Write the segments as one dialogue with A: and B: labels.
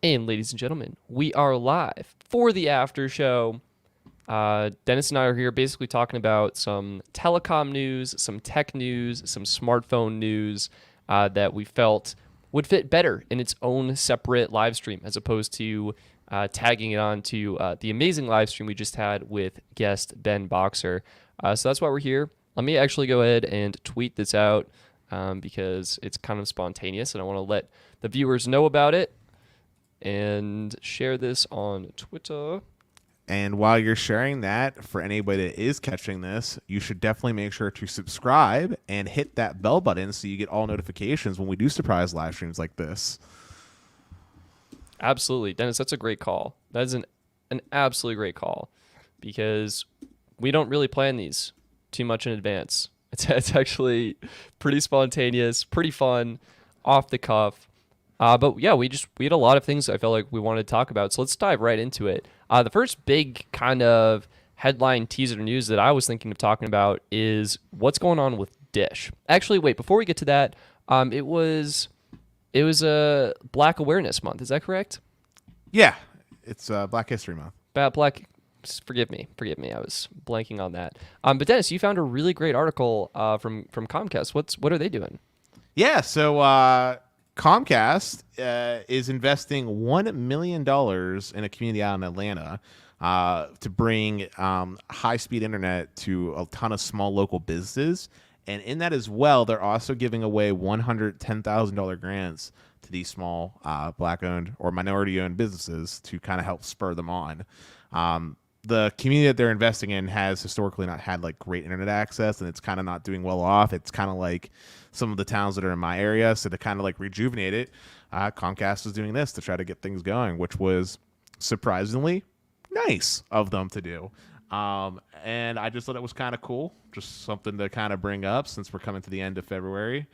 A: And ladies and gentlemen, we are live for the after show. Dennis and I are here basically talking about some telecom news, some tech news, some smartphone news that we felt would fit better in its own separate live stream as opposed to tagging it on to the amazing live stream we just had with guest Ben Boxer. So that's why we're here. Let me actually go ahead and tweet this out because it's kind of spontaneous and I want to let the viewers know about it. And share this on Twitter.
B: And while you're sharing that, for anybody that is catching this, you should definitely make sure to subscribe and hit that bell button so you get all notifications when we do surprise live streams like this.
A: Absolutely. Dennis, that's a great call. That is an absolutely great call because we don't really plan these too much in advance. It's actually pretty spontaneous, pretty fun, off the cuff. But yeah, we had a lot of things I felt like we wanted to talk about. So let's dive right into it. The first big kind of headline teaser news that I was thinking of talking about is what's going on with Dish. Actually, wait, before we get to that, it was a Black Awareness Month. Is that correct?
B: Yeah, it's Black History Month.
A: Forgive me. I was blanking on that. But Dennis, you found a really great article from Comcast. What are they doing?
B: Yeah, so Comcast is investing $1 million in a community out in Atlanta to bring high-speed internet to a ton of small local businesses. And in that as well, they're also giving away $110,000 grants to these small Black-owned or minority-owned businesses to kind of help spur them on. The community that they're investing in has historically not had like great internet access, and it's kind of not doing well off. It's kind of like some of the towns that are in my area. So to kind of like rejuvenate it, Comcast was doing this to try to get things going, which was surprisingly nice of them to do. And I just thought it was kind of cool, just something to kind of bring up since we're coming to the end of February.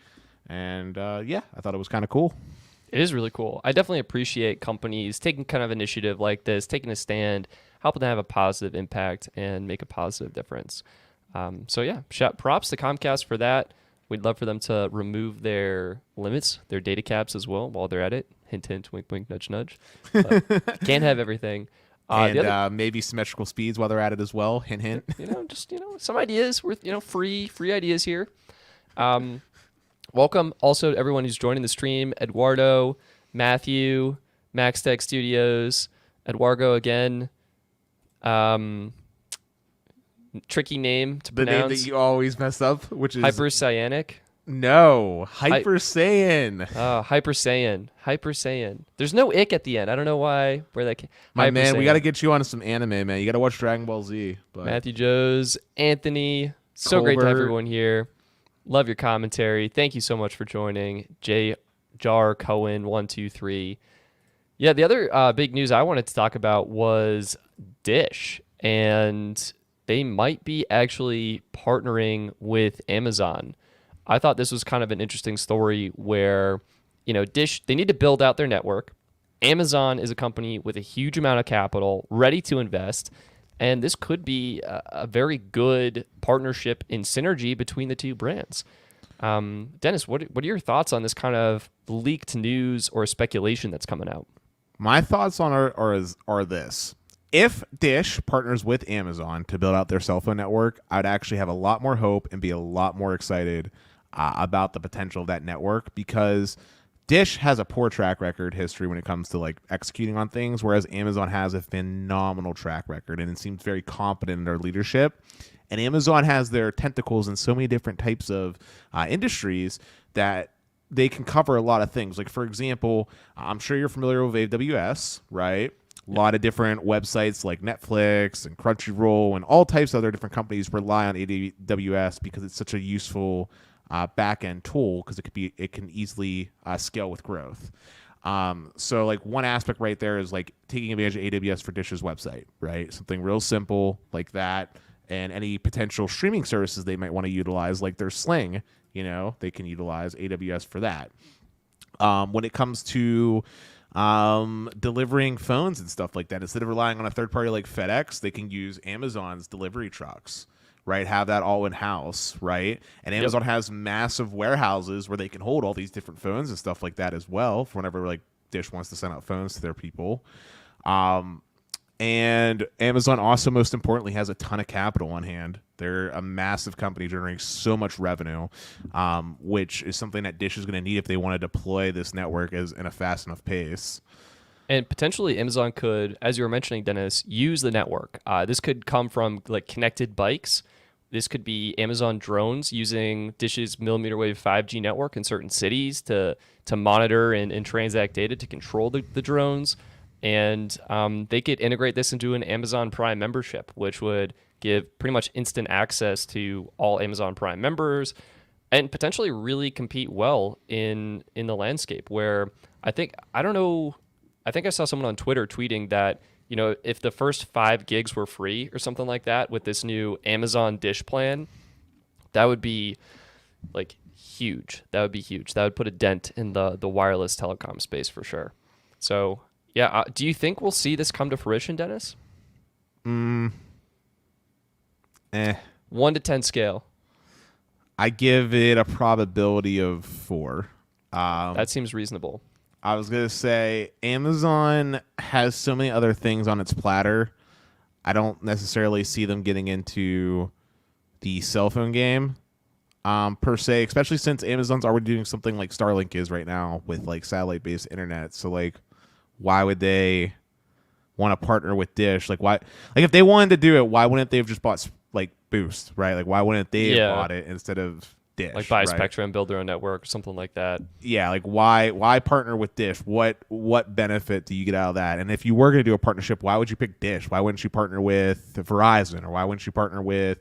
B: And yeah, I thought it was kind of cool.
A: It is really cool. I definitely appreciate companies taking kind of initiative like this, taking a stand, helping to have a positive impact and make a positive difference. So yeah, props to Comcast for that. We'd love for them to remove their limits, their data caps as well while they're at it. Hint, hint, wink, wink, nudge, nudge. Can't have everything.
B: And maybe symmetrical speeds while they're at it as well. Hint, hint.
A: Some ideas worth, free ideas here. Welcome also to everyone who's joining the stream. Eduardo, Matthew, Max Tech Studios, Eduardo again. Tricky name to pronounce.
B: The name that you always mess up, which is
A: Hypercyanic.
B: No, Hyper Saiyan.
A: Hyper Saiyan. There's no ick at the end. I don't know why. Where that came.
B: My man, we got to get you on some anime, man. You got to watch Dragon Ball Z. But
A: Matthew Joes, Anthony. So
B: Colbert.
A: great to have everyone here. Love your commentary. Thank you so much for joining. J. Jar Cohen 123. Yeah, the other big news I wanted to talk about was Dish, and they might be actually partnering with Amazon. I thought this was kind of an interesting story where, Dish, they need to build out their network. Amazon is a company with a huge amount of capital, ready to invest, and this could be a very good partnership in synergy between the two brands. Dennis, what are your thoughts on this kind of leaked news or speculation that's coming out?
B: My thoughts on are this. If Dish partners with Amazon to build out their cell phone network, I'd actually have a lot more hope and be a lot more excited about the potential of that network, because Dish has a poor track record history when it comes to like executing on things, whereas Amazon has a phenomenal track record and it seems very competent in their leadership. And Amazon has their tentacles in so many different types of industries that they can cover a lot of things. Like, for example, I'm sure you're familiar with AWS, right? A lot of different websites like Netflix and Crunchyroll and all types of other different companies rely on AWS because it's such a useful back-end tool, because it can easily scale with growth. So like one aspect right there is like taking advantage of AWS for Dish's website, right? Something real simple like that, and any potential streaming services they might want to utilize, like their Sling, they can utilize AWS for that. When it comes to delivering phones and stuff like that, instead of relying on a third party like FedEx, they can use Amazon's delivery trucks, right? Have that all in house, right? And Amazon has massive warehouses where they can hold all these different phones and stuff like that as well, for whenever like Dish wants to send out phones to their people. And Amazon also, most importantly, has a ton of capital on hand. They're a massive company generating so much revenue, which is something that Dish is going to need if they want to deploy this network in a fast enough pace.
A: And potentially Amazon could, as you were mentioning, Dennis, use the network. This could come from like connected bikes. This could be Amazon drones using Dish's millimeter wave 5G network in certain cities to monitor and transact data to control the drones. And they could integrate this into an Amazon Prime membership, which would give pretty much instant access to all Amazon Prime members and potentially really compete well in the landscape where I think I saw someone on Twitter tweeting that, you know, if the first 5 gigs were free or something like that with this new Amazon Dish plan, that would be like huge. That would be huge. That would put a dent in the wireless telecom space for sure. So, yeah, do you think we'll see this come to fruition, Dennis? 1 to 10 scale.
B: I give it a probability of 4.
A: That seems reasonable.
B: I was going to say Amazon has so many other things on its platter. I don't necessarily see them getting into the cell phone game per se, especially since Amazon's already doing something like Starlink is right now with like satellite-based internet. So like, why would they want to partner with Dish? Like, why? Like, if they wanted to do it, why wouldn't they have just bought like Boost, right? Like, why wouldn't they have bought it instead of Dish?
A: Like buy
B: right?
A: Spectrum, build their own network, or something like that.
B: Yeah, like why partner with Dish? What benefit do you get out of that? And if you were going to do a partnership, why would you pick Dish? Why wouldn't you partner with Verizon, or why wouldn't you partner with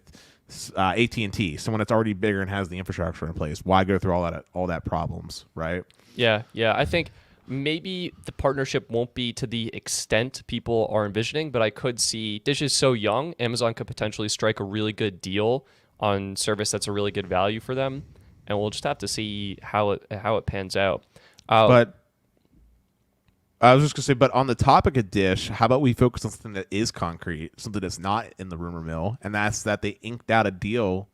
B: AT&T, someone that's already bigger and has the infrastructure in place? Why go through all that problems, right?
A: Yeah. I think maybe the partnership won't be to the extent people are envisioning, but I could see Dish is so young, Amazon could potentially strike a really good deal on service that's a really good value for them, and we'll just have to see how it pans out.
B: But I was just gonna say, but on the topic of Dish, how about we focus on something that is concrete, something that's not in the rumor mill, and that's that they inked out a deal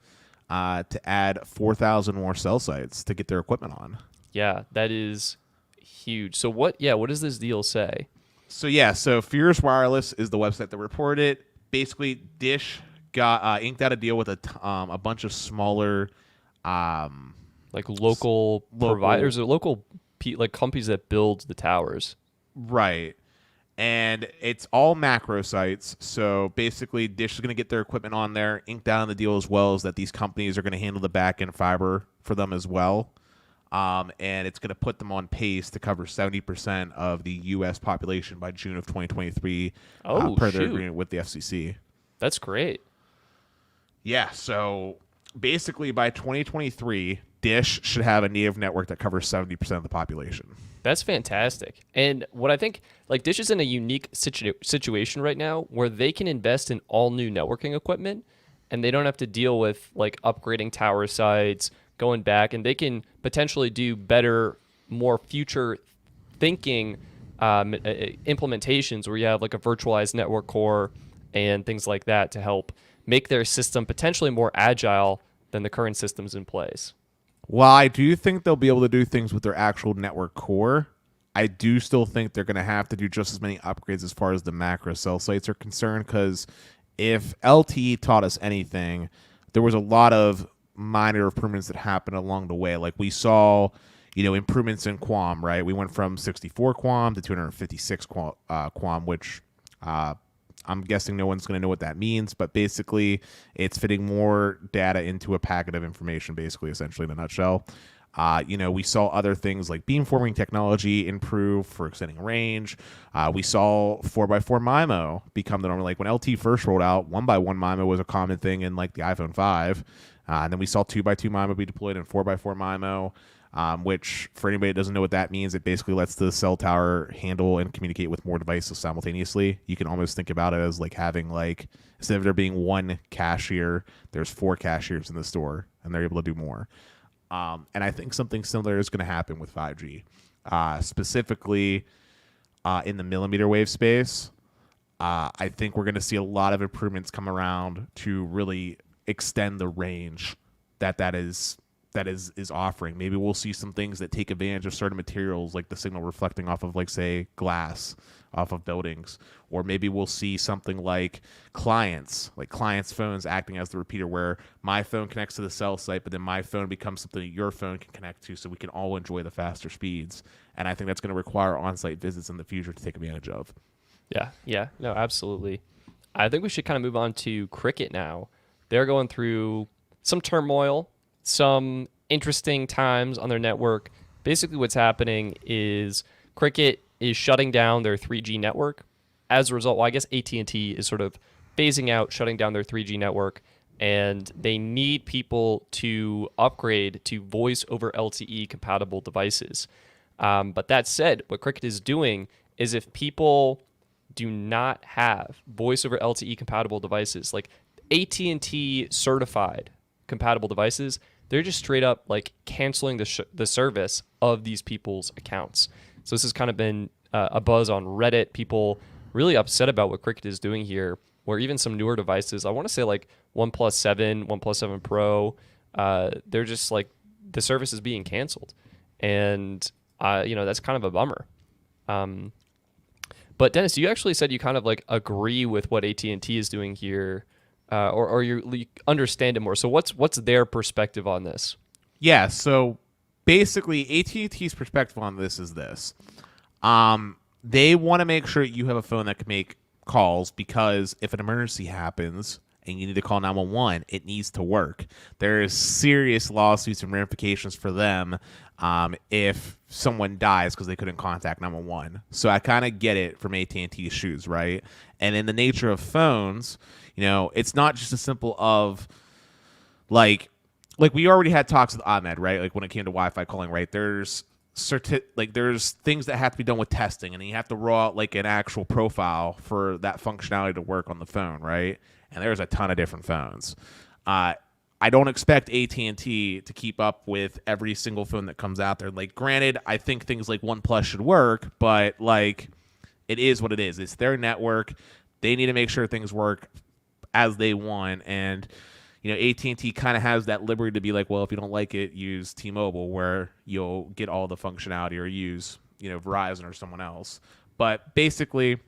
B: to add 4,000 more cell sites to get their equipment on.
A: Yeah, that is huge. So what does this deal say?
B: So Fierce Wireless is the website that reported it. Basically, Dish got inked out a deal with a bunch of smaller
A: like local providers or local like companies that build the towers.
B: Right. And it's all macro sites. So basically Dish is going to get their equipment on there, inked out on the deal, as well as that these companies are going to handle the back end fiber for them as well. And it's going to put them on pace to cover 70% of the U.S. population by June of 2023 per their agreement with the FCC.
A: That's great.
B: Yeah, so basically by 2023, Dish should have a native network that covers 70% of the population.
A: That's fantastic. And what I think, like, Dish is in a unique situation right now where they can invest in all new networking equipment and they don't have to deal with, like, upgrading tower sites, going back, and they can potentially do better, more future thinking implementations where you have, like, a virtualized network core and things like that to help make their system potentially more agile than the current systems in place.
B: While I do think they'll be able to do things with their actual network core, I do still think they're going to have to do just as many upgrades as far as the macro cell sites are concerned, because if LTE taught us anything, there was a lot of minor improvements that happened along the way. Like we saw, improvements in QAM, right? We went from 64 QAM to 256 QAM, which I'm guessing no one's going to know what that means, but basically it's fitting more data into a packet of information, basically, essentially, in a nutshell. We saw other things like beamforming technology improve for extending range. We saw 4x4 MIMO become the norm. Like when LTE first rolled out, 1x1 MIMO was a common thing in like the iPhone 5. And then we saw 2x2 MIMO be deployed in 4x4 MIMO. Which, for anybody that doesn't know what that means, it basically lets the cell tower handle and communicate with more devices simultaneously. You can almost think about it as like having, like, instead of there being one cashier, there's 4 cashiers in the store, and they're able to do more. And I think something similar is going to happen with 5G, specifically in the millimeter wave space. I think we're going to see a lot of improvements come around to really extend the range that is that is offering. Maybe we'll see some things that take advantage of certain materials, like the signal reflecting off of, like, say, glass off of buildings. Or maybe we'll see something like clients phones acting as the repeater, where my phone connects to the cell site, but then my phone becomes something that your phone can connect to, so we can all enjoy the faster speeds. And I think that's going to require on-site visits in the future to take advantage of.
A: Yeah, no, absolutely. I think we should kind of move on to Cricket now. They're going through some turmoil, some interesting times on their network. Basically what's happening is Cricket is shutting down their 3G network. As a result, well, I guess AT&T is sort of phasing out, shutting down their 3G network, and they need people to upgrade to voice over LTE compatible devices. But that said, what Cricket is doing is, if people do not have voice over LTE compatible devices, like AT&T certified compatible devices, they're just straight up like canceling the service of these people's accounts. So this has kind of been a buzz on Reddit. People really upset about what Cricket is doing here, where even some newer devices, I want to say like OnePlus 7, OnePlus 7 Pro, they're just like, the service is being canceled. And, that's kind of a bummer. But Dennis, you actually said you kind of like agree with what AT&T is doing here, or you understand it more. So what's their perspective on this?
B: Yeah, so basically AT&T's perspective on this is this. They want to make sure you have a phone that can make calls, because if an emergency happens and you need to call 911, it needs to work. There's serious lawsuits and ramifications for them if someone dies because they couldn't contact 911. So I kind of get it from AT&T's shoes, right? And in the nature of phones, it's not just as simple of like we already had talks with Ahmed, right? Like when it came to Wi-Fi calling, right? There's things that have to be done with testing, and you have to roll out like an actual profile for that functionality to work on the phone, right? And there's a ton of different phones. I don't expect AT&T to keep up with every single phone that comes out there. Like, granted, I think things like OnePlus should work, but like, it is what it is. It's their network. They need to make sure things work as they want. And AT&T kind of has that liberty to be like, well, if you don't like it, use T-Mobile, where you'll get all the functionality, or use Verizon or someone else. But basically,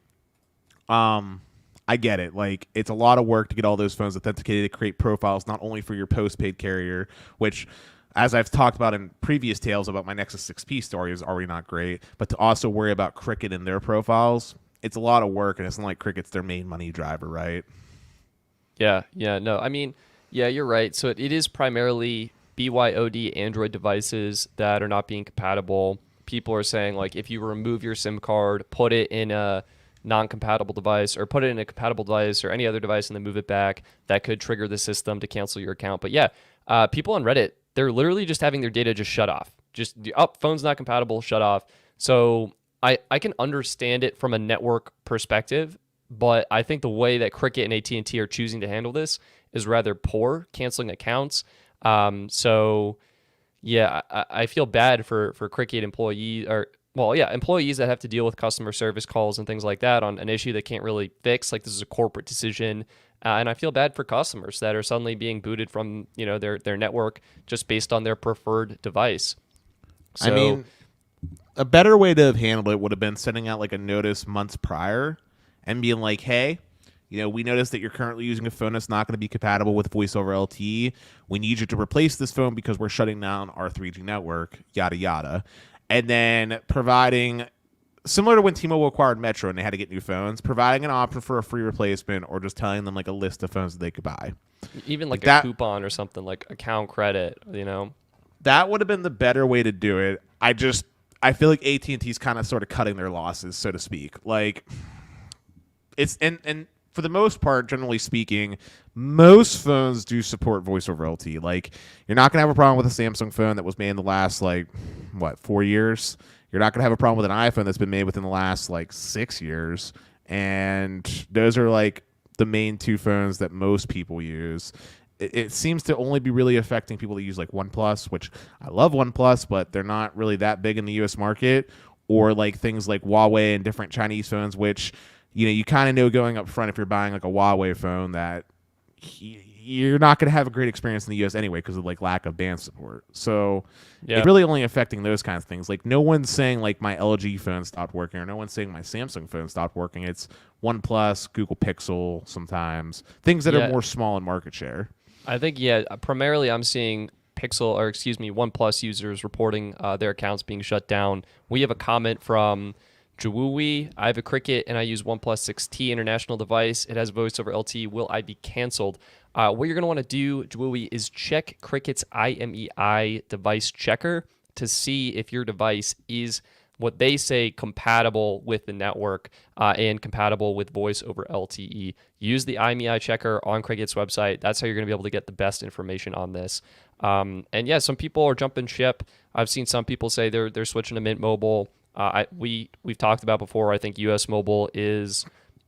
B: I get it. Like, it's a lot of work to get all those phones authenticated, to create profiles, not only for your postpaid carrier, which, as I've talked about in previous tales about my Nexus 6P story, is already not great, but to also worry about Cricket and their profiles, it's a lot of work, and it's not like Cricket's their main money driver, right?
A: Yeah, no, I mean, yeah, you're right. So it is primarily BYOD Android devices that are not being compatible. People are saying, like, if you remove your SIM card, put it in a non-compatible device, or put it in a compatible device or any other device, and then move it back, that could trigger the system to cancel your account. But yeah, people on Reddit, they're literally just having their data just shut off. Just, phone's not compatible, shut off. So I can understand it from a network perspective, but I think the way that Cricket and AT&T are choosing to handle this is rather poor, canceling accounts. So yeah, I feel bad for Cricket employees, employees that have to deal with customer service calls and things like that on an issue they can't really fix. Like, this is a corporate decision. And I feel bad for customers that are suddenly being booted from, their network just based on their preferred device. So,
B: I mean, a better way to have handled it would have been sending out like a notice months prior and being like, hey, we noticed that you're currently using a phone that's not going to be compatible with voice over LTE. We need you to replace this phone because we're shutting down our 3G network, yada, yada. And then providing, similar to when T-Mobile acquired Metro and they had to get new phones, providing an option for a free replacement, or just telling them like a list of phones that they could buy.
A: Even like a coupon or something, like account credit, That
B: would have been the better way to do it. I feel like AT&T's kind of sort of cutting their losses, so to speak. Like, it's, and for the most part, generally speaking, most phones do support voice over LTE. Like, you're not going to have a problem with a Samsung phone that was made in the last, 4 years. You're not going to have a problem with an iPhone that's been made within the last, 6 years. And those are, the main two phones that most people use. It seems to only be really affecting people that use, OnePlus, which I love OnePlus, but they're not really that big in the U.S. market. Or, things like Huawei and different Chinese phones, which, you kind of know going up front if you're buying, a Huawei phone that you're not going to have a great experience in the US anyway because of like lack of band support. So
A: Yeah.
B: it's really only affecting those kinds of things. Like no one's saying like my LG phone stopped working, or no one's saying my Samsung phone stopped working. It's OnePlus, Google Pixel, sometimes things that are more small in market share.
A: I think primarily I'm seeing OnePlus users reporting their accounts being shut down. We have a comment from Jawui. I have a Cricket and I use OnePlus 6T international device. It has voice over LTE. Will I be canceled? What you're going to want to do, Jawui, is check Cricket's IMEI device checker to see if your device is what they say compatible with the network and compatible with voice over LTE. Use the IMEI checker on Cricket's website. That's how you're going to be able to get the best information on this. And yeah, some people are jumping ship. I've seen some people say they're switching to Mint Mobile. We've talked about before. I think US Mobile is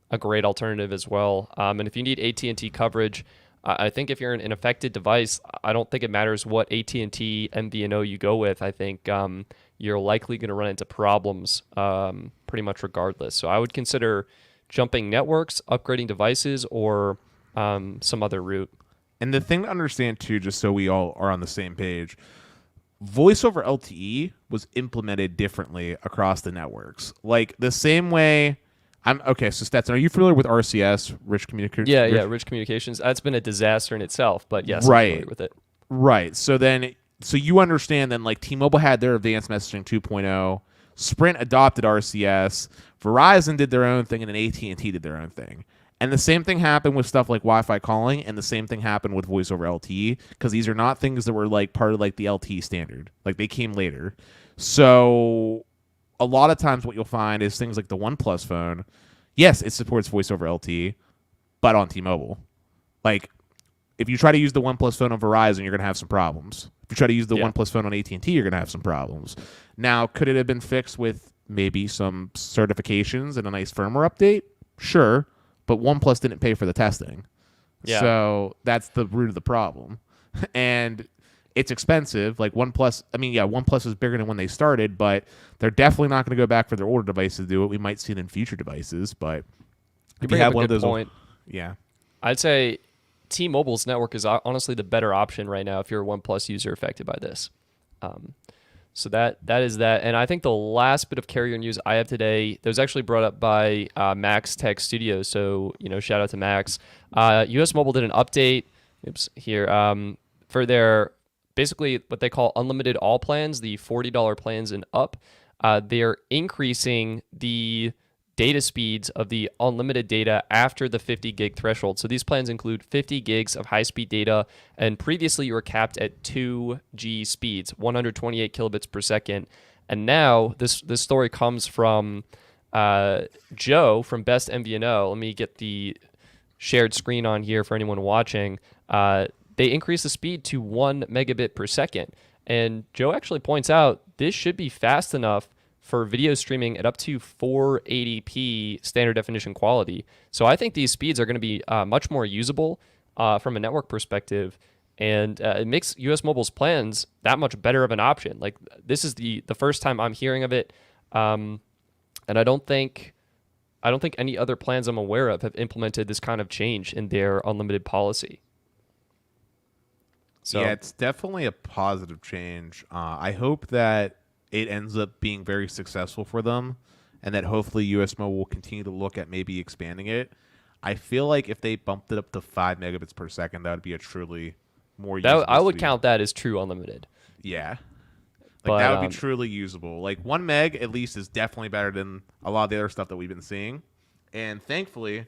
A: a great alternative as well. And if you need AT&T coverage, I think if you're an affected device, I don't think it matters what AT&T MVNO you go with. I think you're likely going to run into problems pretty much regardless. So I would consider jumping networks, upgrading devices, or some other route.
B: And the thing to understand too, just so we all are on the same page, voice over LTE was implemented differently across the networks. Like the same way. So Stetson, are you familiar with RCS, Rich Communications?
A: Yeah, Rich Communications. That's been a disaster in itself, but yes,
B: right.
A: I'm familiar with it.
B: Right. So you understand then, like T-Mobile had their advanced messaging 2.0, Sprint adopted RCS, Verizon did their own thing, and then AT&T did their own thing. And the same thing happened with stuff like Wi-Fi calling, and the same thing happened with voice over LTE, because these are not things that were like part of like the LTE standard. Like they came later. So a lot of times what you'll find is things like the OnePlus phone. Yes, it supports voice over LTE, but on T-Mobile. Like if you try to use the OnePlus phone on Verizon, you're going to have some problems. If you try to use the OnePlus phone on AT&T, you're going to have some problems. Now, could it have been fixed with maybe some certifications and a nice firmware update? Sure, but OnePlus didn't pay for the testing. Yeah. So that's the root of the problem. And it's expensive. Like OnePlus, OnePlus is bigger than when they started, but they're definitely not going to go back for their older devices to do it. We might see it in future devices, but
A: if you have one of those point.
B: Yeah.
A: I'd say T-Mobile's network is honestly the better option right now if you're a OnePlus user affected by this. So that is that. And I think the last bit of carrier news I have today, that was actually brought up by Max Tech Studios. So, shout out to Max. US Mobile did an update for their basically what they call unlimited all plans, the $40 plans and up. They're increasing the data speeds of the unlimited data after the 50 gig threshold. So these plans include 50 gigs of high-speed data, and previously you were capped at 2G speeds, 128 kilobits per second. And now this story comes from Joe from Best MVNO. Let me get the shared screen on here for anyone watching. They increased the speed to 1 megabit per second. And Joe actually points out this should be fast enough for video streaming at up to 480p standard definition quality. So I think these speeds are going to be much more usable from a network perspective, and it makes US Mobile's plans that much better of an option. Like this is the first time I'm hearing of it, and I don't think any other plans I'm aware of have implemented this kind of change in their unlimited policy. So
B: yeah, it's definitely a positive change. I hope that it ends up being very successful for them, and that hopefully US Mobile will continue to look at maybe expanding it. I feel like if they bumped it up to 5 megabits per second, that would be a truly more usable
A: I would
B: speed.
A: count that as true unlimited.
B: Yeah. That would be truly usable. Like 1 meg at least is definitely better than a lot of the other stuff that we've been seeing. And thankfully,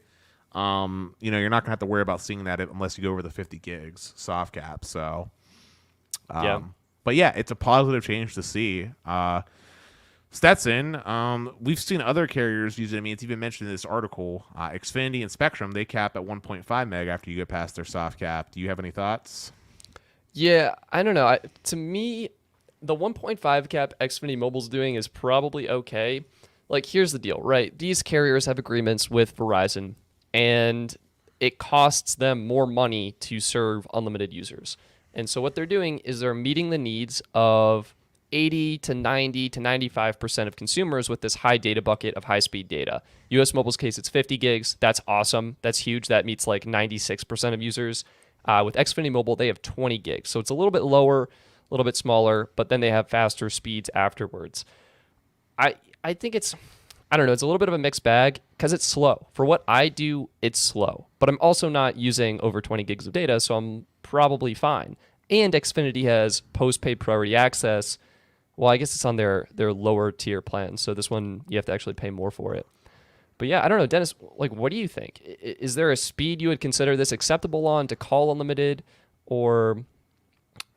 B: you're not going to have to worry about seeing that unless you go over the 50 gigs soft cap. So, But yeah, it's a positive change to see. Stetson, we've seen other carriers use it. I mean, it's even mentioned in this article. Xfinity and Spectrum, they cap at 1.5 meg after you get past their soft cap. Do you have any thoughts?
A: Yeah, I don't know. To me, the 1.5 cap Xfinity Mobile's doing is probably okay. Like, here's the deal, right? These carriers have agreements with Verizon, and it costs them more money to serve unlimited users. And so what they're doing is they're meeting the needs of 80 to 90 to 95% of consumers with this high data bucket of high-speed data. US Mobile's case, it's 50 gigs. That's awesome. That's huge. That meets like 96% of users. With Xfinity Mobile, they have 20 gigs. So it's a little bit lower, a little bit smaller, but then they have faster speeds afterwards. I think I don't know, it's a little bit of a mixed bag because it's slow. For what I do, it's slow. But I'm also not using over 20 gigs of data, so I'm probably fine. And Xfinity has postpaid priority access. Well, I guess it's on their lower tier plan, so this one you have to actually pay more for it. But yeah, I don't know, Dennis, like, what do you think? Is there a speed you would consider this acceptable on to call unlimited? Or,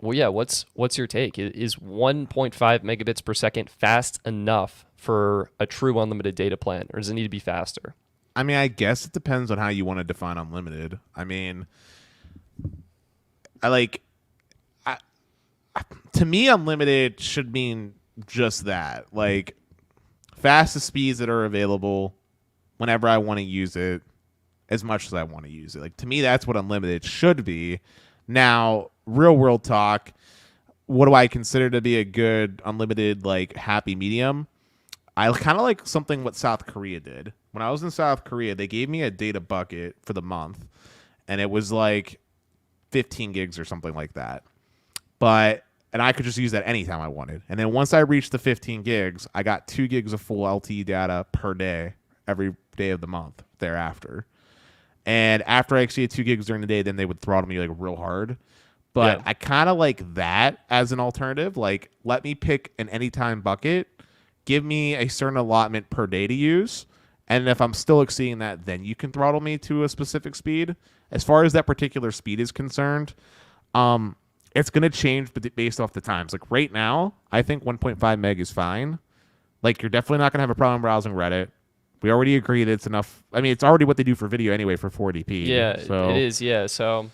A: well, yeah, what's your take? Is 1.5 megabits per second fast enough for a true unlimited data plan, or does it need to be faster?
B: I mean, I guess it depends on how you want to define unlimited. I mean, I like, I, to me, unlimited should mean just that. Like, fastest speeds that are available whenever I want to use it, as much as I want to use it. Like, to me, that's what unlimited should be. Now, real world talk, what do I consider to be a good unlimited, like, happy medium? I kind of like something what South Korea did. When I was in South Korea, they gave me a data bucket for the month, and it was like 15 gigs or something like that. And I could just use that anytime I wanted. And then once I reached the 15 gigs, I got 2 gigs of full LTE data per day, every day of the month thereafter. And after I exceeded 2 gigs during the day, then they would throttle me like real hard. But I kind of like that as an alternative. Like, let me pick an anytime bucket. Give me a certain allotment per day to use. And if I'm still exceeding that, then you can throttle me to a specific speed. As far as that particular speed is concerned, it's going to change based off the times. Like right now, I think 1.5 meg is fine. Like, you're definitely not going to have a problem browsing Reddit. We already agreed it's enough. I mean, it's already what they do for video anyway for 480p.
A: Yeah,
B: so,
A: it is. Yeah, so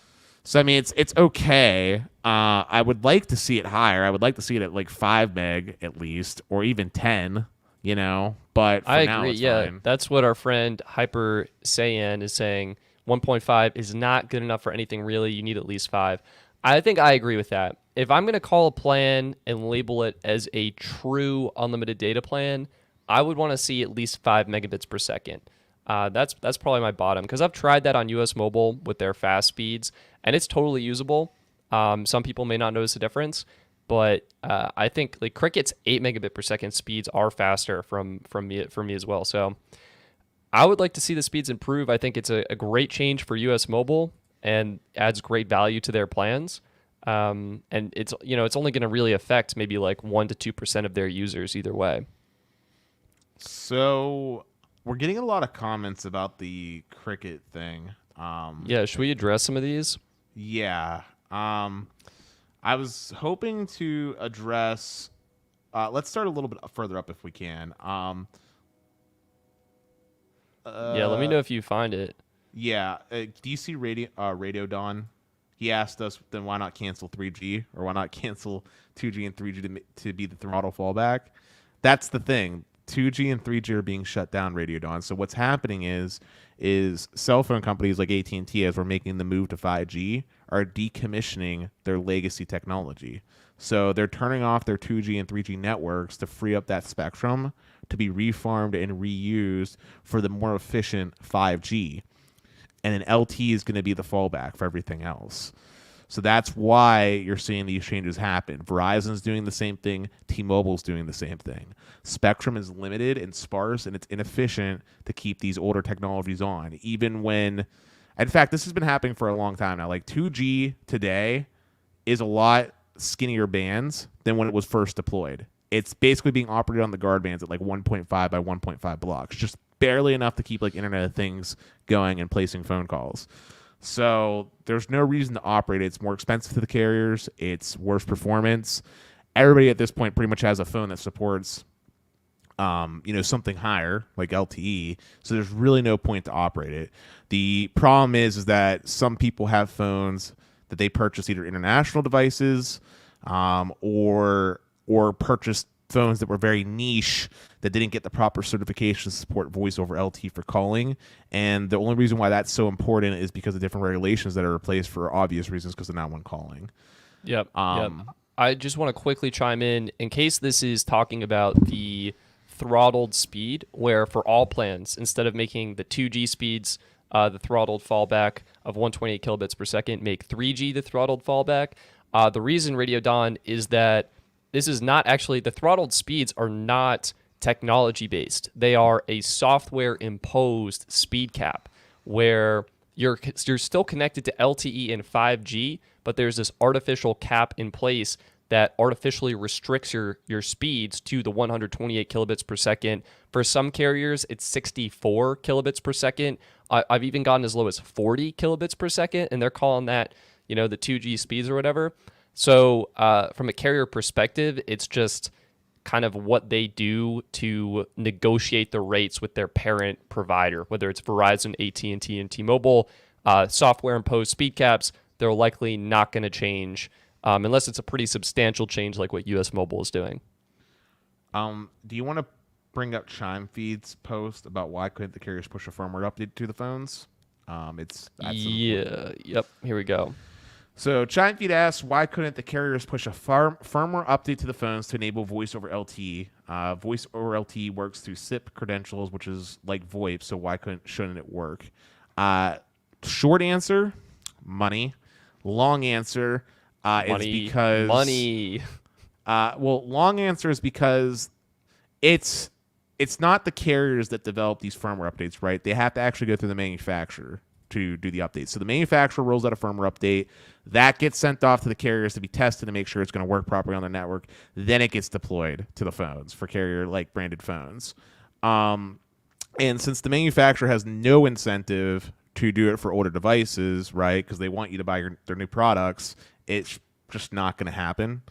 B: I mean, it's okay. I would like to see it higher. I would like to see it at like 5 meg at least, or even 10. You know, but for
A: I
B: now,
A: agree.
B: it's
A: Yeah,
B: fine.
A: that's what our friend Hyper Saiyan is saying. 1.5 is not good enough for anything really. You need at least 5. I think I agree with that. If I'm going to call a plan and label it as a true unlimited data plan, I would want to see at least 5 megabits per second. That's probably my bottom, because I've tried that on US Mobile with their fast speeds, and it's totally usable. Some people may not notice the difference, but I think like Cricket's 8 megabit per second speeds are faster from me as well. So I would like to see the speeds improve. I think it's a great change for US Mobile and adds great value to their plans. And it's only going to really affect maybe like 1% to 2% of their users either way.
B: So we're getting a lot of comments about the Cricket thing.
A: Yeah, should we address some of these?
B: Yeah. I was hoping to address. Let's start a little bit further up if we can.
A: Yeah, let me know if you find it.
B: Yeah. Do you see Radio Dawn? He asked us, then why not cancel 3G, or why not cancel 2G and 3G to be the throttle fallback? That's the thing. 2G and 3G are being shut down, Radio Dawn. So what's happening is cell phone companies like AT&T, as we're making the move to 5G, are decommissioning their legacy technology. So they're turning off their 2G and 3G networks to free up that spectrum to be refarmed and reused for the more efficient 5G. And then LTE is going to be the fallback for everything else. So that's why you're seeing these changes happen. Verizon's doing the same thing. T-Mobile's doing the same thing. Spectrum is limited and sparse, and it's inefficient to keep these older technologies on. Even when, in fact, this has been happening for a long time now. Like 2G today is a lot skinnier bands than when it was first deployed. It's basically being operated on the guard bands at like 1.5 by 1.5 blocks, just barely enough to keep like Internet of Things going and placing phone calls. So there's no reason to operate it. It's more expensive to the carriers. It's worse performance. Everybody at this point pretty much has a phone that supports, something higher like LTE. So there's really no point to operate it. The problem is that some people have phones that they purchase either international devices, or purchased phones that were very niche that didn't get the proper certification to support voice over LTE for calling. And the only reason why that's so important is because of different regulations that are replaced for obvious reasons, because they're not one calling.
A: Yep. I just want to quickly chime in case this is talking about the throttled speed, where for all plans, instead of making the 2G speeds the throttled fallback of 128 kilobits per second, make 3G the throttled fallback. The reason, Radio Dawn, is that this is not actually, the throttled speeds are not technology based. They are a software imposed speed cap where you're still connected to LTE and 5G, but there's this artificial cap in place that artificially restricts your speeds to the 128 kilobits per second. For some carriers, it's 64 kilobits per second. I've even gotten as low as 40 kilobits per second, and they're calling that, the 2G speeds or whatever. So from a carrier perspective, it's just kind of what they do to negotiate the rates with their parent provider, whether it's Verizon, AT&T, and T-Mobile. Software imposed speed caps, they're likely not going to change unless it's a pretty substantial change like what US Mobile is doing.
B: Do you want to bring up Chime Feed's post about why couldn't the carriers push a firmware update to the phones?
A: Yep, here we go.
B: So Chime Feed asks, why couldn't the carriers push a firmware update to the phones to enable voice over LTE? Voice over LTE works through SIP credentials, which is like VoIP, so why shouldn't it work? Short answer, money. Long answer is because...
A: Money.
B: Long answer is because it's not the carriers that develop these firmware updates, right? They have to actually go through the manufacturer to do the updates. So the manufacturer rolls out a firmware update. That gets sent off to the carriers to be tested to make sure it's going to work properly on their network. Then it gets deployed to the phones for carrier-like branded phones. And since the manufacturer has no incentive to do it for older devices, right, because they want you to buy their new products, it's just not going to happen.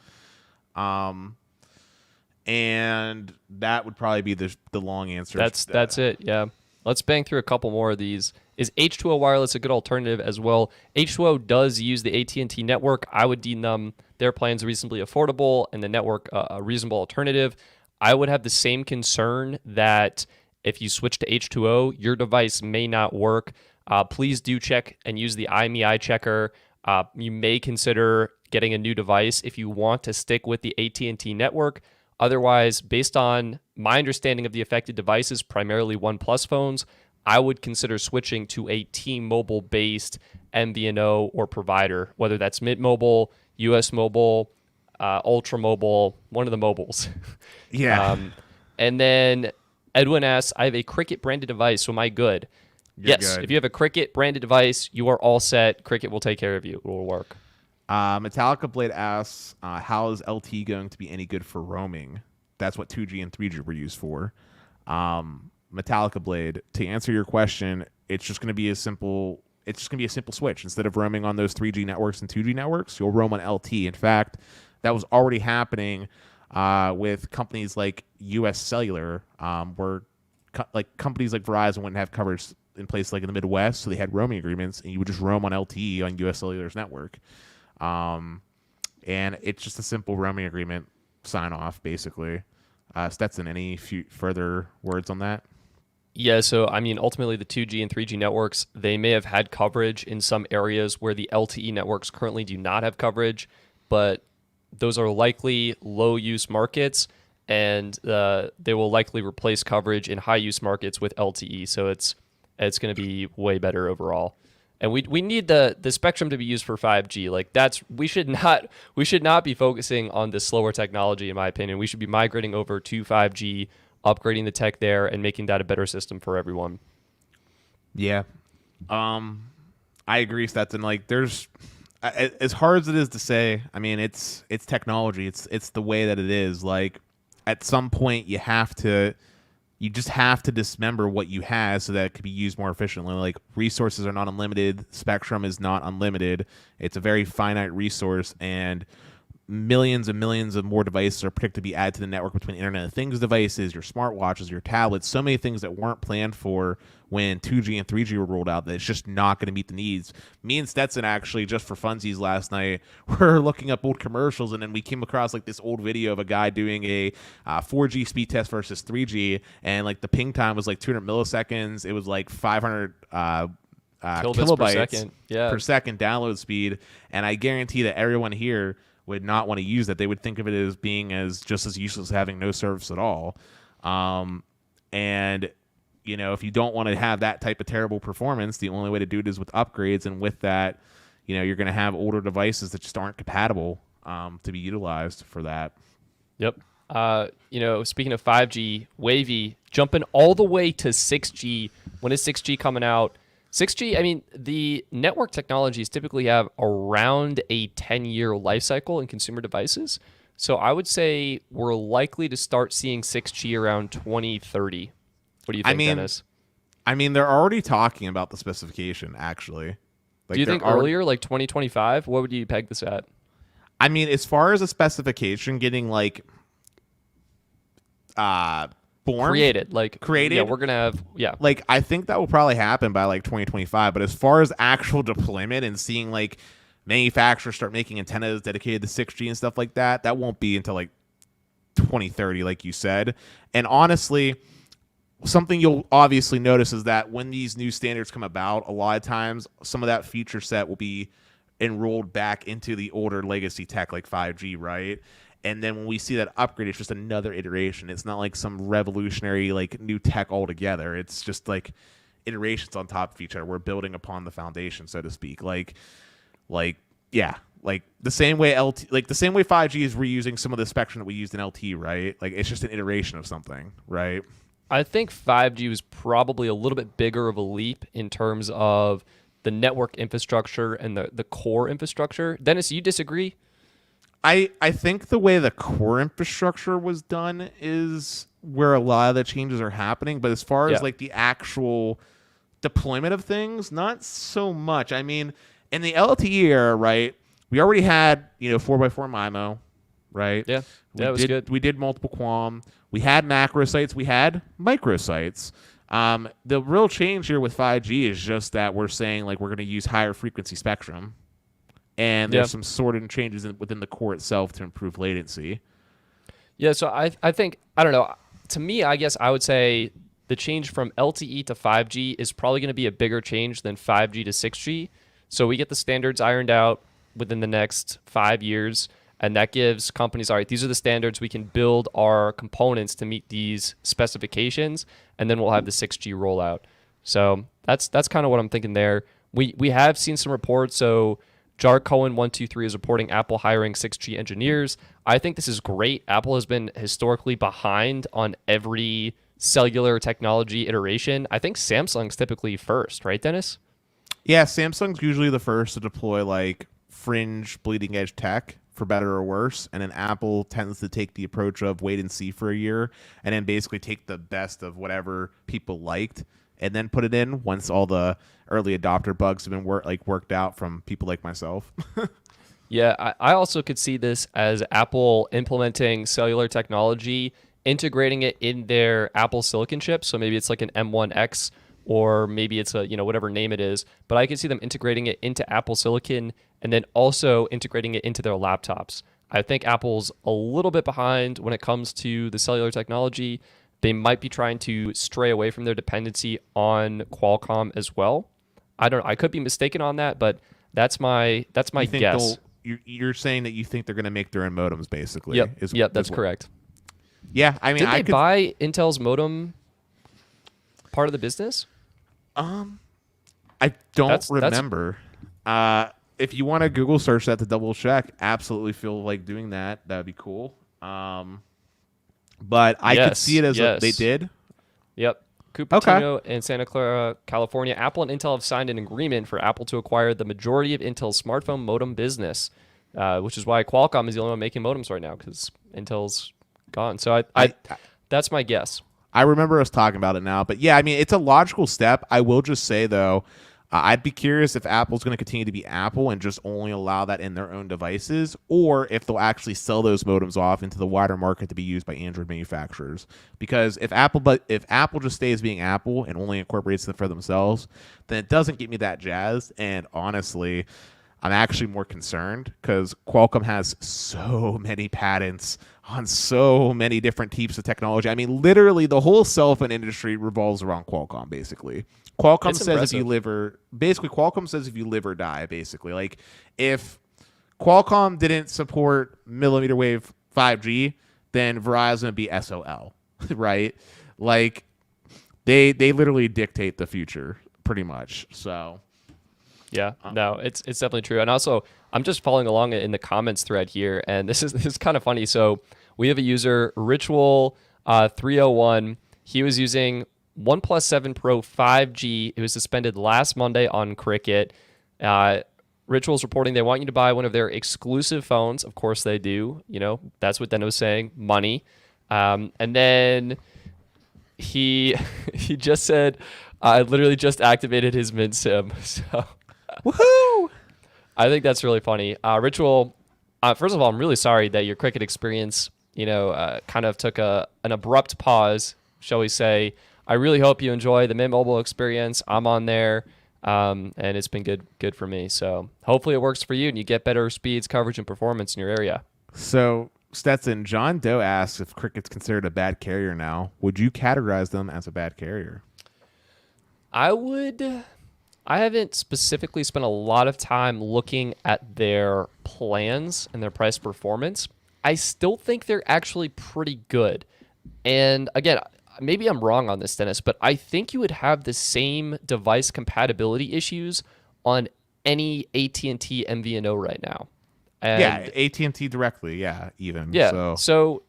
B: And that would probably be the long answer.
A: That's it, yeah. Let's bang through a couple more of these. Is H2O Wireless a good alternative as well? H2O does use the AT&T network. I would deem their plans reasonably affordable and the network a reasonable alternative. I would have the same concern that if you switch to H2O, your device may not work. Please do check and use the IMEI checker. You may consider getting a new device if you want to stick with the AT&T network. Otherwise, based on my understanding of the affected devices, primarily OnePlus phones, I would consider switching to a T-Mobile-based MVNO or provider, whether that's Mint Mobile, US Mobile, Ultra Mobile, one of the mobiles.
B: Yeah.
A: And then Edwin asks, I have a Cricket branded device, so am I good? Yes. Good. If you have a Cricket branded device, you are all set. Cricket will take care of you. It will work.
B: Metallica Blade asks, how is LTE going to be any good for roaming? That's what 2G and 3G were used for. Metallica Blade, to answer your question, it's just going to be a simple switch. Instead of roaming on those 3G networks and 2G networks, you'll roam on LTE. In fact, that was already happening with companies like US Cellular, where companies like Verizon wouldn't have coverage in place like in the Midwest, so they had roaming agreements, and you would just roam on LTE on US Cellular's network. And it's just a simple roaming agreement sign off, basically. Stetson, any further words on that?
A: Yeah, so I mean, ultimately the 2G and 3G networks, they may have had coverage in some areas where the LTE networks currently do not have coverage, but those are likely low-use markets, and they will likely replace coverage in high-use markets with LTE, so it's going to be way better overall. And we need the spectrum to be used for 5G. Like we should not be focusing on the slower technology, in my opinion. We should be migrating over to 5G, upgrading the tech there, and making that a better system for everyone.
B: Yeah, I agree, Stetson. Like, there's as hard as it is to say. I mean, it's technology. It's the way that it is. Like, at some point, you just have to dismember what you have so that it could be used more efficiently. Like, resources are not unlimited. Spectrum is not unlimited. It's a very finite resource, and millions and millions of more devices are predicted to be added to the network between Internet of Things devices, your smartwatches, your tablets, so many things that weren't planned for when 2G and 3G were rolled out that it's just not going to meet the needs. Me and Stetson, actually, just for funsies last night, were looking up old commercials, and then we came across like this old video of a guy doing a 4G speed test versus 3G, and like the ping time was like 200 milliseconds. It was like 500 kilobytes per second download speed, and I guarantee that everyone here would not want to use that. They would think of it as being just as useless as having no service at all. And if you don't want to have that type of terrible performance, the only way to do it is with upgrades. And with that, you're going to have older devices that just aren't compatible to be utilized for that.
A: Yep. Speaking of 5G, wavy, jumping all the way to 6G. When is 6G coming out? 6G, I mean, the network technologies typically have around a 10-year life cycle in consumer devices. So I would say we're likely to start seeing 6G around 2030. What do you think, Dennis?
B: I mean, they're already talking about the specification, actually.
A: Do you think earlier, like 2025? What would you peg this at?
B: I mean, as far as a specification getting
A: created, yeah, we're gonna have, yeah,
B: I think that will probably happen by 2025. But as far as actual deployment and seeing manufacturers start making antennas dedicated to 6G and stuff like that, that won't be until 2030, like you said. And honestly, something you'll obviously notice is that when these new standards come about, a lot of times some of that feature set will be enrolled back into the older legacy tech like 5G, right? And then when we see that upgrade, it's just another iteration. It's not like some revolutionary new tech altogether. It's just iterations on top of each other. We're building upon the foundation, so to speak. The same way the same way 5G is reusing some of the spectrum that we used in LTE, right? It's just an iteration of something, right?
A: I think 5G was probably a little bit bigger of a leap in terms of the network infrastructure and the core infrastructure. Dennis, you disagree?
B: I think the way the core infrastructure was done is where a lot of the changes are happening. But as far as the actual deployment of things, not so much. I mean, in the LTE era, right, we already had 4x4 MIMO, right?
A: Yeah, that was good.
B: We did multiple QAM. We had macro sites. We had micro sites. The real change here with 5G is just that we're saying we're going to use higher frequency spectrum, and there's some sorting changes within the core itself to improve latency.
A: Yeah, so I think, I don't know. To me, I guess I would say the change from LTE to 5G is probably going to be a bigger change than 5G to 6G. So we get the standards ironed out within the next 5 years. And that gives companies, all right, these are the standards. We can build our components to meet these specifications, and then we'll have the 6G rollout. So that's kind of what I'm thinking there. We have seen some reports. So Jar Cohen 123 is reporting Apple hiring 6G engineers. I think this is great. Apple has been historically behind on every cellular technology iteration. I think Samsung's typically first, right, Dennis?
B: Yeah, Samsung's usually the first to deploy fringe bleeding edge tech, for better or worse, and then Apple tends to take the approach of wait and see for a year and then basically take the best of whatever people liked and then put it in once all the early adopter bugs have been worked out from people like myself.
A: Yeah, I also could see this as Apple implementing cellular technology, integrating it in their Apple Silicon chip. So maybe it's like an M1X, or maybe it's a whatever name it is. But I can see them integrating it into Apple Silicon and then also integrating it into their laptops. I think Apple's a little bit behind when it comes to the cellular technology. They might be trying to stray away from their dependency on Qualcomm as well. I could be mistaken on that, but that's my guess.
B: You're saying that you think they're going to make their own modems, basically.
A: Yep, that's correct.
B: Yeah, I mean,
A: did they buy Intel's modem part of the business?
B: I don't remember. If you want to Google search that to double check, absolutely feel like doing that. That would be cool. But I could see it as they did.
A: Yep. Cupertino in Santa Clara, California. Apple and Intel have signed an agreement for Apple to acquire the majority of Intel's smartphone modem business, which is why Qualcomm is the only one making modems right now because Intel's gone. So I that's my guess.
B: I remember us talking about it now. But yeah, I mean, it's a logical step. I will just say, though, I'd be curious if Apple's going to continue to be Apple and just only allow that in their own devices, or if they'll actually sell those modems off into the wider market to be used by Android manufacturers. Because if Apple just stays being Apple and only incorporates them for themselves, then it doesn't get me that jazzed. And honestly, I'm actually more concerned because Qualcomm has so many patents on so many different types of technology. I mean, literally the whole cell phone industry revolves around Qualcomm, basically. Qualcomm says if you live or die, basically. Like, if Qualcomm didn't support millimeter wave 5G, then Verizon would be SOL, right? Like, They literally dictate the future pretty much. So
A: Yeah, no, it's definitely true. And also, I'm just following along in the comments thread here, and this is kind of funny. So we have a user, Ritual 301. He was using OnePlus 7 Pro 5G. It was suspended last Monday on Cricket. Ritual's reporting they want you to buy one of their exclusive phones. Of course they do. You know, that's what Denno was saying, money. And then he he just said, I literally just activated his Mint SIM. So
B: woohoo!
A: I think that's really funny. Ritual, first of all, I'm really sorry that your Cricket experience, kind of took an abrupt pause, shall we say. I really hope you enjoy the Mint Mobile experience. I'm on there, and it's been good for me. So hopefully it works for you and you get better speeds, coverage, and performance in your area.
B: So, Stetson, John Doe asks if Cricket's considered a bad carrier now. Would you categorize them as a bad carrier?
A: I would. I haven't specifically spent a lot of time looking at their plans and their price performance. I still think they're actually pretty good. And again, maybe I'm wrong on this, Dennis, but I think you would have the same device compatibility issues on any AT&T MVNO right now. And
B: yeah, AT&T directly, yeah, even.
A: yeah. So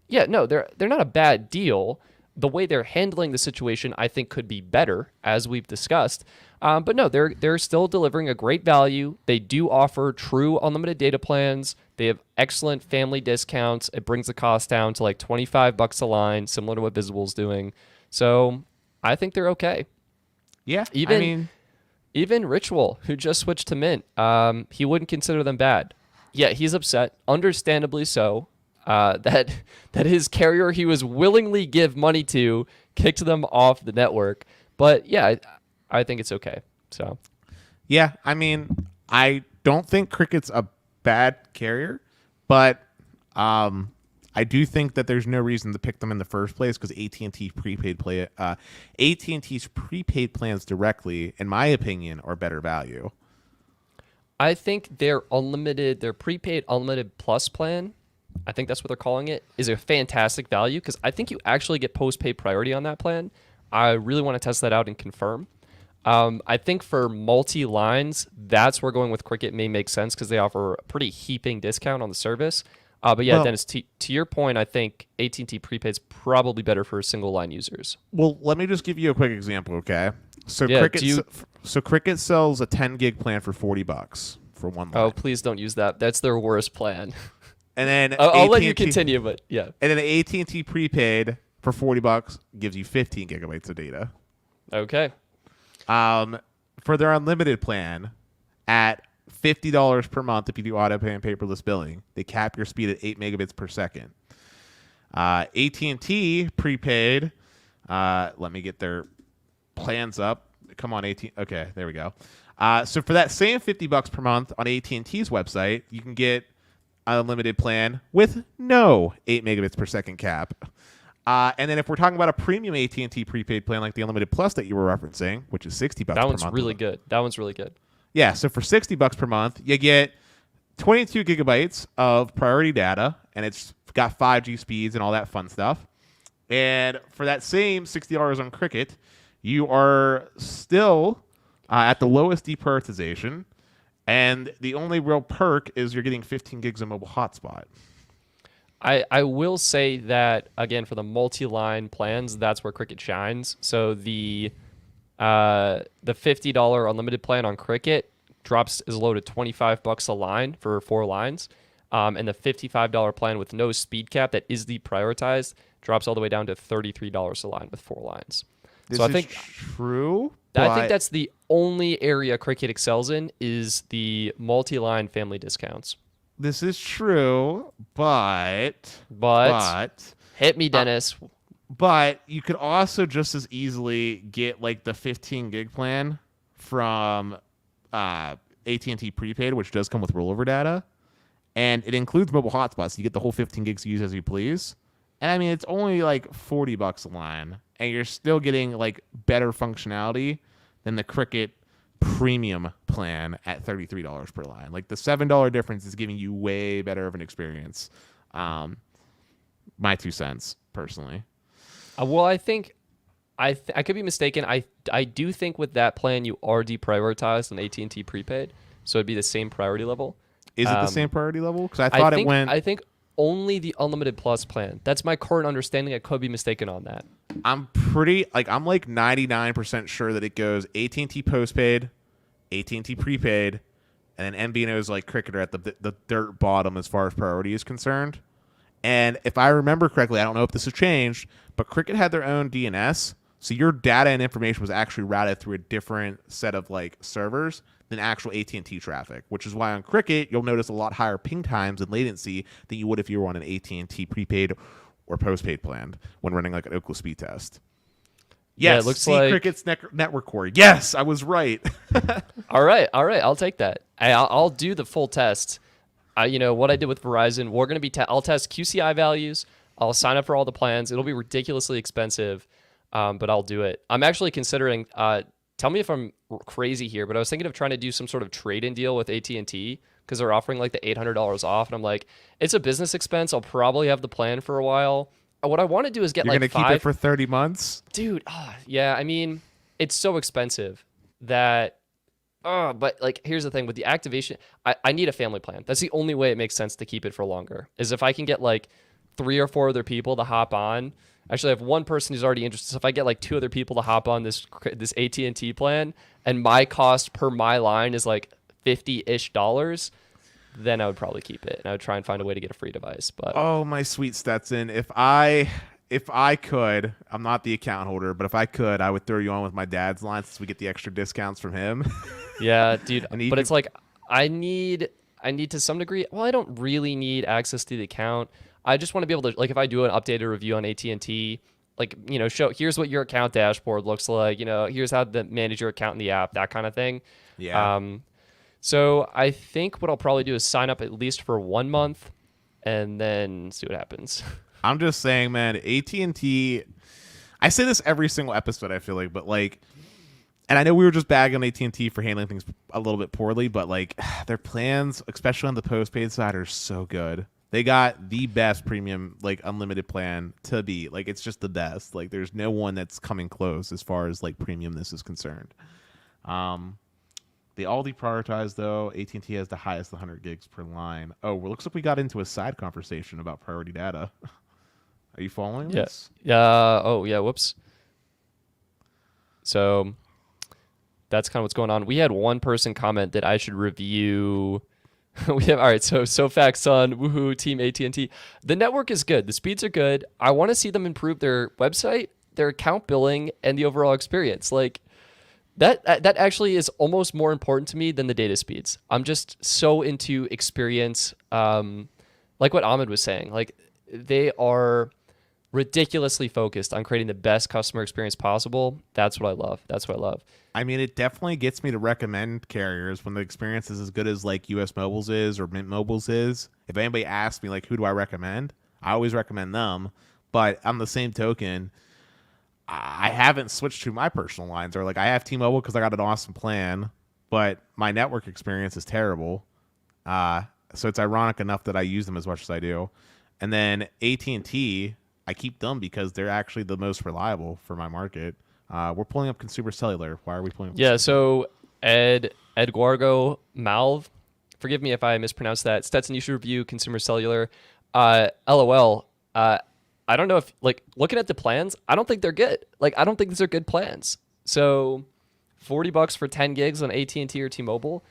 A: yeah, no, they're not a bad deal. The way they're handling the situation, I think, could be better, as we've discussed. But no, they're still delivering a great value. They do offer true unlimited data plans. They have excellent family discounts. It brings the cost down to like $25 a line, similar to what Visible's doing. So I think they're okay.
B: Yeah,
A: even Ritual, who just switched to Mint, he wouldn't consider them bad. Yeah, he's upset, understandably so, that his carrier he was willingly give money to kicked them off the network. But yeah, I think it's okay. So
B: yeah, I mean, I don't think Cricket's a bad carrier, but I do think that there's no reason to pick them in the first place because AT&T's prepaid plans directly, in my opinion, are better value.
A: I think their prepaid unlimited plus plan, I think that's what they're calling it, is a fantastic value because I think you actually get postpaid priority on that plan. I really want to test that out and confirm. I think for multi-lines, that's where going with Cricket may make sense because they offer a pretty heaping discount on the service. But yeah, Dennis, to your point, I think AT&T prepaid is probably better for single-line users.
B: Well, let me just give you a quick example, okay? So
A: yeah,
B: Cricket sells a 10 gig plan for $40 for one line.
A: Oh, please don't use that. That's their worst plan.
B: And then
A: I'll let you continue, but yeah.
B: And then AT&T prepaid for $40 gives you 15 gigabytes of data.
A: Okay.
B: For their unlimited plan at $50 per month if you do auto pay and paperless billing, they cap your speed at 8 megabits per second. AT&T prepaid, let me get their plans up. Come on, AT. Okay, there we go. So for that same $50 per month on AT&T's website, you can get an unlimited plan with no 8 megabits per second cap. And then if we're talking about a premium AT&T prepaid plan like the Unlimited Plus that you were referencing, which is $60 per month.
A: That one's really good. That one's really good.
B: Yeah, so for $60 per month, you get 22 gigabytes of priority data, and it's got 5G speeds and all that fun stuff. And for that same $60 on Cricket, you are still at the lowest deprioritization, and the only real perk is you're getting 15 gigs of mobile hotspot.
A: I will say that, again, for the multi-line plans, that's where Cricket shines. So the $50 unlimited plan on Cricket drops as low to $25 a line for 4 lines. And the $55 plan with no speed cap that is deprioritized drops all the way down to $33 a line with 4 lines.
B: I think true.
A: I think that's the only area Cricket excels in is the multi-line family discounts.
B: This is true, but
A: hit me, Dennis.
B: But you could also just as easily get like the 15 gig plan from AT&T prepaid, which does come with rollover data, and it includes mobile hotspots. So you get the whole 15 gigs to use as you please. And I mean, it's only like $40 a line, and you're still getting like better functionality than the Cricket premium plan at $33 per line. Like the $7 difference is giving you way better of an experience. My 2 cents personally.
A: Well, I think I could be mistaken. I do think with that plan you are deprioritized on AT&T prepaid, so it'd be the same priority level.
B: Is it the same priority level? Because I
A: I
B: thought
A: think
B: it went.
A: I think only the unlimited plus plan. That's my current understanding. I could be mistaken on that.
B: I'm like 99% sure that it goes AT&T postpaid, AT&T prepaid, and then MVNO's like Cricketer at the dirt bottom as far as priority is concerned. And if I remember correctly, I don't know if this has changed, but Cricket had their own DNS, so your data and information was actually routed through a different set of like servers than actual AT&T traffic, which is why on Cricket you'll notice a lot higher ping times and latency than you would if you were on an AT&T prepaid or postpaid plan when running like an Ookla speed test. Yes,
A: Yeah, it looks
B: see
A: like
B: Cricket's network core. Yes, I was right.
A: all right. I'll take that. I'll do the full test. What I did with Verizon, we're going to be I'll test QCI values. I'll sign up for all the plans. It'll be ridiculously expensive, but I'll do it. I'm actually considering, tell me if I'm crazy here, but I was thinking of trying to do some sort of trade-in deal with AT&T because they're offering like the $800 off. And I'm like, it's a business expense. I'll probably have the plan for a while. What I want to do is get
B: You're
A: like
B: going to keep it for 30 months?
A: Dude, yeah, I mean, it's so expensive that but like here's the thing with the activation, I need a family plan. That's the only way it makes sense to keep it for longer. Is if I can get like 3 or 4 other people to hop on. Actually, I have one person who's already interested. So if I get like 2 other people to hop on this AT&T plan and my cost per my line is like $50-ish, then I would probably keep it and I would try and find a way to get a free device. But
B: Oh, my sweet Stetson, if I could, I'm not the account holder, but if I could, I would throw you on with my dad's line since we get the extra discounts from him.
A: yeah, dude, but it's like I need to some degree. Well, I don't really need access to the account. I just want to be able to, like, if I do an updated review on AT&T, like, show here's what your account dashboard looks like. Here's how to manage your account in the app, that kind of thing.
B: Yeah.
A: So I think what I'll probably do is sign up at least for 1 month, and then see what happens.
B: I'm just saying, man, AT&T, I say this every single episode, I feel like, but like, and I know we were just bagging on AT&T for handling things a little bit poorly, but like their plans, especially on the postpaid side, are so good. They got the best premium, like unlimited plan to be. Like, it's just the best. Like, there's no one that's coming close as far as like premiumness is concerned. They all deprioritize though. AT&T has the highest 100 gigs per line. Oh, well, looks like we got into a side conversation about priority data. Are you following this?
A: Yeah. Oh, yeah. Whoops. So that's kind of what's going on. We had one person comment that I should review. All right. So facts son, woohoo, team AT&T. The network is good. The speeds are good. I want to see them improve their website, their account billing, and the overall experience. Like that actually is almost more important to me than the data speeds. I'm just so into experience. Like what Ahmed was saying, like they are ridiculously focused on creating the best customer experience possible. That's what I love.
B: I mean, it definitely gets me to recommend carriers when the experience is as good as like US Mobile's is or Mint Mobile's is. If anybody asks me like, who do I recommend? I always recommend them. But on the same token, I haven't switched to my personal lines, or like I have T-Mobile because I got an awesome plan, but my network experience is terrible. So it's ironic enough that I use them as much as I do. And then AT&T, I keep them because they're actually the most reliable for my market. We're pulling up Consumer Cellular. Why are we pulling up?
A: Yeah, so Eduardo Malv, forgive me if I mispronounced that. Stetson, you should review Consumer Cellular. LOL. I don't know if, like, looking at the plans, I don't think they're good. Like, I don't think these are good plans. So $40 for 10 gigs on AT&T or T-Mobile.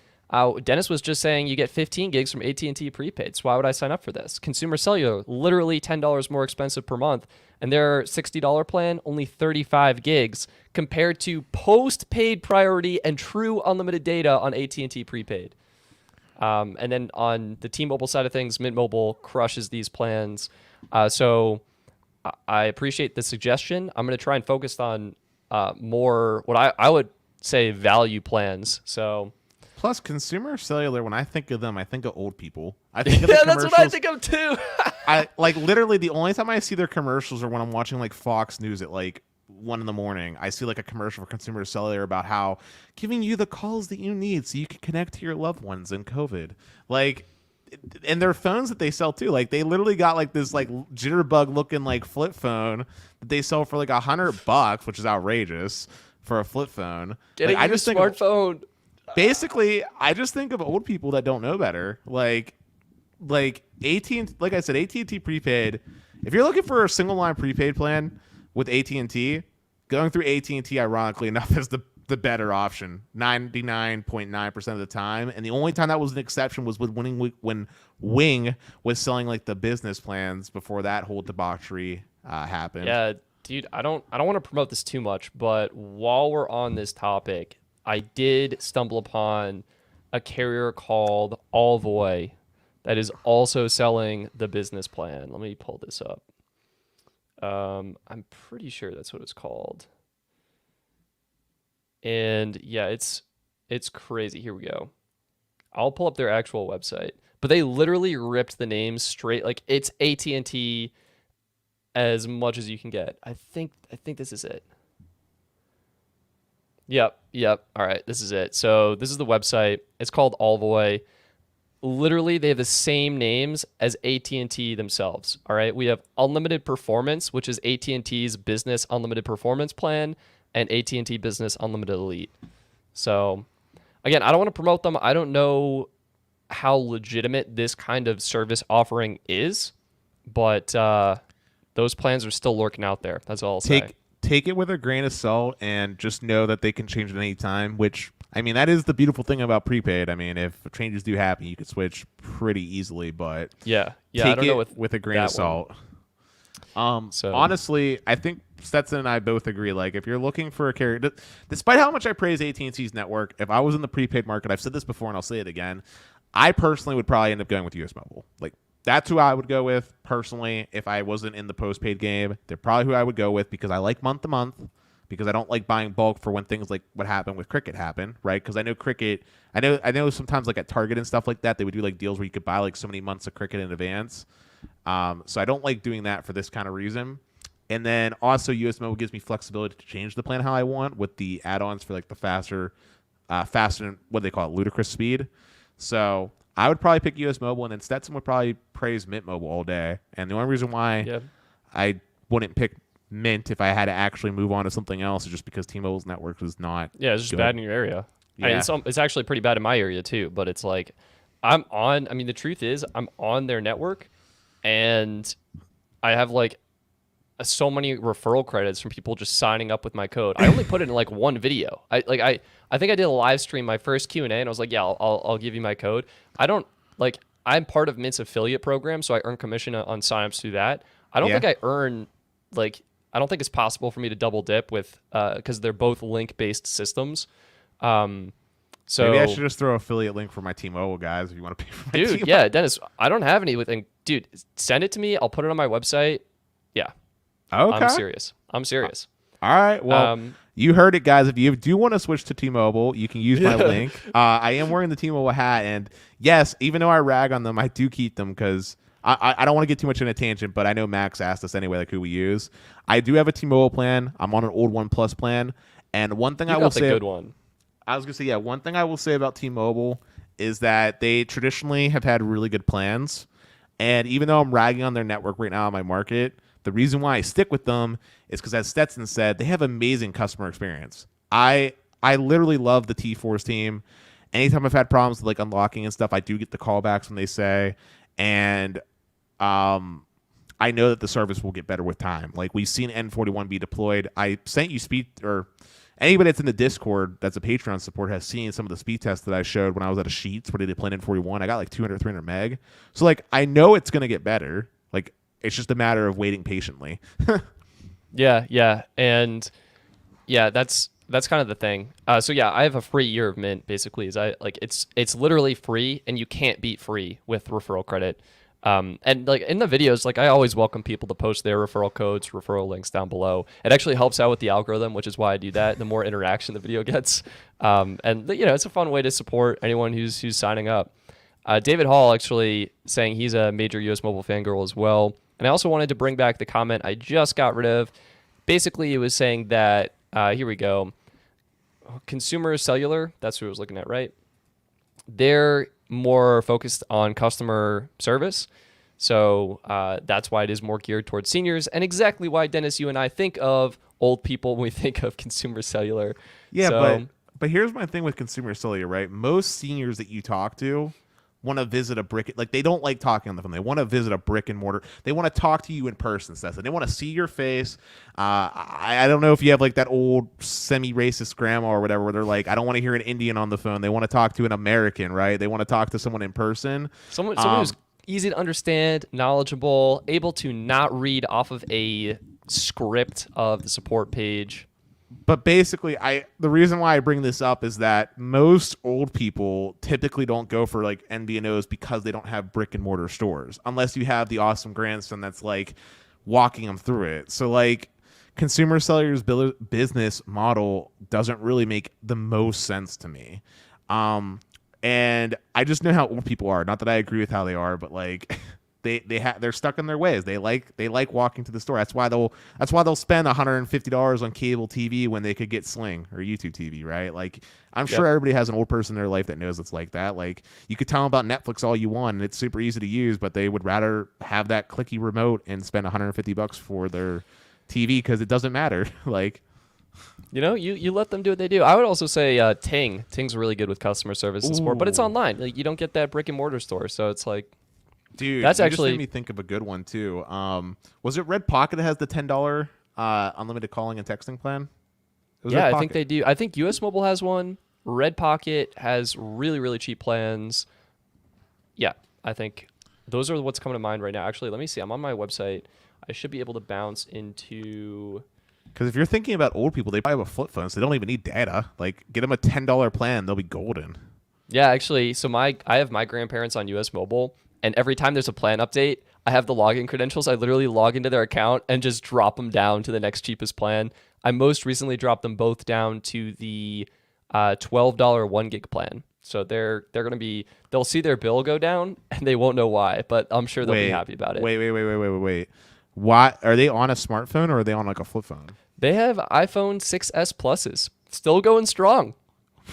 A: Dennis was just saying you get 15 gigs from AT&T prepaid. So why would I sign up for this? Consumer Cellular, literally $10 more expensive per month. And their $60 plan, only 35 gigs compared to postpaid priority and true unlimited data on AT&T prepaid. And then on the T-Mobile side of things, Mint Mobile crushes these plans. So I appreciate the suggestion. I'm going to try and focus on more what I would say value plans. So
B: plus Consumer Cellular, when I think of them, I think of old people. I think of
A: yeah, that's what I think of too.
B: I like literally the only time I see their commercials are when I'm watching like Fox News at like 1 a.m. I see like a commercial for Consumer Cellular about how giving you the calls that you need so you can connect to your loved ones in COVID. Like, and their phones that they sell too. Like they literally got like this like jitterbug looking like flip phone that they sell for like $100, which is outrageous for a flip phone.
A: Get
B: like,
A: a used smartphone.
B: Basically, I just think of old people that don't know better. Like AT&T, like I said, AT&T prepaid. If you're looking for a single line prepaid plan with AT&T, going through AT&T, ironically enough, is the better option 99.9% of the time. And the only time that was an exception was when Wing was selling like the business plans before that whole debauchery happened.
A: Yeah, dude, I don't want to promote this too much, but while we're on this topic, I did stumble upon a carrier called Allvoy that is also selling the business plan. Let me pull this up. I'm pretty sure that's what it's called. And yeah, it's crazy. Here we go. I'll pull up their actual website, but they literally ripped the names straight. Like it's AT&T as much as you can get. I think this is it. Yep. All right, this is it. So this is the website. It's called Allvoy. Literally, they have the same names as AT&T themselves. All right, we have Unlimited Performance, which is AT&T's Business Unlimited Performance Plan, and AT&T Business Unlimited Elite. So, again, I don't want to promote them. I don't know how legitimate this kind of service offering is, but those plans are still lurking out there. That's all I'll say.
B: Take it with a grain of salt and just know that they can change at any time, which, I mean, that is the beautiful thing about prepaid. I mean, if changes do happen, you can switch pretty easily, but
A: yeah,
B: take
A: I don't know
B: with a grain of salt.
A: So
B: honestly, I think Stetson and I both agree. Like, if you're looking for a carrier, despite how much I praise AT&T's network, if I was in the prepaid market, I've said this before and I'll say it again, I personally would probably end up going with US Mobile. Like, that's who I would go with personally if I wasn't in the postpaid game. They're probably who I would go with because I like month to month, because I don't like buying bulk for when things like what happened with Cricket happen, right? Because I know Cricket, I know sometimes like at Target and stuff like that, they would do like deals where you could buy like so many months of Cricket in advance. So I don't like doing that for this kind of reason. And then also US Mobile gives me flexibility to change the plan how I want with the add-ons for like the faster, what they call it, ludicrous speed. So I would probably pick US Mobile, and then Stetson would probably praise Mint Mobile all day. And the only reason why I wouldn't pick Mint if I had to actually move on to something else is just because T-Mobile's network is not
A: it's just
B: good.
A: bad in your area.
B: Yeah.
A: I mean, it's actually pretty bad in my area too, but it's like the truth is I'm on their network, and I have like so many referral credits from people just signing up with my code. I only put it in like one video. I think I did a live stream, my first Q&A, and I was like, yeah, I'll give you my code. I'm part of Mint's affiliate program, so I earn commission on signups through that. I don't think I earn I don't think it's possible for me to double dip with because they're both link-based systems. So
B: maybe I should just throw affiliate link for my T-Mobile guys if you want to pay for my
A: Dude, yeah, Dennis, I don't have anything. Dude, send it to me. I'll put it on my website. Yeah.
B: Okay.
A: I'm serious.
B: All right. Well, you heard it, guys. If you do want to switch to T-Mobile, you can use my link. I am wearing the T-Mobile hat, and yes, even though I rag on them, I do keep them because I don't want to get too much in a tangent, but I know Max asked us anyway, like who we use. I do have a T-Mobile plan. I'm on an old OnePlus plan, and one thing I will say,
A: good one.
B: I was gonna say, one thing I will say about T-Mobile is that they traditionally have had really good plans, and even though I'm ragging on their network right now in my market, the reason why I stick with them is because, as Stetson said, they have amazing customer experience. I literally love the T-Force team. Anytime I've had problems with like unlocking and stuff, I do get the callbacks when they say, and I know that the service will get better with time. Like we've seen N41 be deployed. I sent you anybody that's in the Discord that's a Patreon support has seen some of the speed tests that I showed when I was at a Sheets where they deployed N41. I got like 200, 300 meg. So like I know it's gonna get better. Like it's just a matter of waiting patiently.
A: Yeah, and yeah, that's kind of the thing. So yeah, I have a free year of Mint. Basically, it's literally free, and you can't beat free with referral credit. And like in the videos, like I always welcome people to post their referral codes, referral links down below. It actually helps out with the algorithm, which is why I do that. The more interaction the video gets, and it's a fun way to support anyone who's signing up. David Hall actually saying he's a major US Mobile fangirl as well. And I also wanted to bring back the comment I just got rid of. Basically, it was saying that, here we go, Consumer Cellular, that's what I was looking at, right? they're more focused on customer service. So that's why it is more geared towards seniors, and exactly why, Dennis, you and I think of old people when we think of consumer cellular.
B: Yeah,
A: So,
B: but here's my thing with consumer cellular, right? Most seniors that you talk to want to visit a brick, like they don't like talking on the phone. They want to visit a brick and mortar. They want to talk to you in person, Stetson. They want to see your face. I don't know if you have like that old semi-racist grandma or whatever, where they're like, I don't want to hear an Indian on the phone. They want to talk to an American, right? They want to talk to someone in person.
A: someone who's easy to understand, knowledgeable, able to not read off of a script of the support page.
B: But basically, the reason why I bring this up is that most old people typically don't go for like NBNOs because they don't have brick and mortar stores, unless you have the awesome grandson that's like walking them through it. So like consumer cellular's business model doesn't really make the most sense to me. And I just know how old people are. Not that I agree with how they are, but like they're stuck in their ways. They like walking to the store. That's why they'll spend $150 on cable TV when they could get Sling or YouTube TV, right? Like I'm sure everybody has an old person in their life that knows it's like that. Like you could tell them about Netflix all you want, and it's super easy to use, but they would rather have that clicky remote and spend $150 for their TV because it doesn't matter. Like.
A: You let them do what they do. I would also say Ting. Ting's really good with customer service and support, but it's online. Like you don't get that brick and mortar store, so it's like,
B: dude,
A: that's
B: you
A: actually
B: just made me think of a good one too. Was it Red Pocket that has the $10 unlimited calling and texting plan?
A: Yeah, I think they do. I think US Mobile has one. Red Pocket has really, really cheap plans. Yeah, I think those are what's coming to mind right now. Actually, let me see. I'm on my website. I should be able to bounce into.
B: Because if you're thinking about old people, they probably have a flip phone, so they don't even need data. Like, get them a $10 plan, they'll be golden.
A: Yeah, actually, so I have my grandparents on US Mobile, and every time there's a plan update, I have the login credentials. I literally log into their account and just drop them down to the next cheapest plan. I most recently dropped them both down to the $12 1 gig plan. So they'll see their bill go down, and they won't know why, but I'm sure they'll be happy about it.
B: Wait. Why are they on a smartphone or are they on like a flip phone?
A: They have iPhone 6s Pluses, still going strong.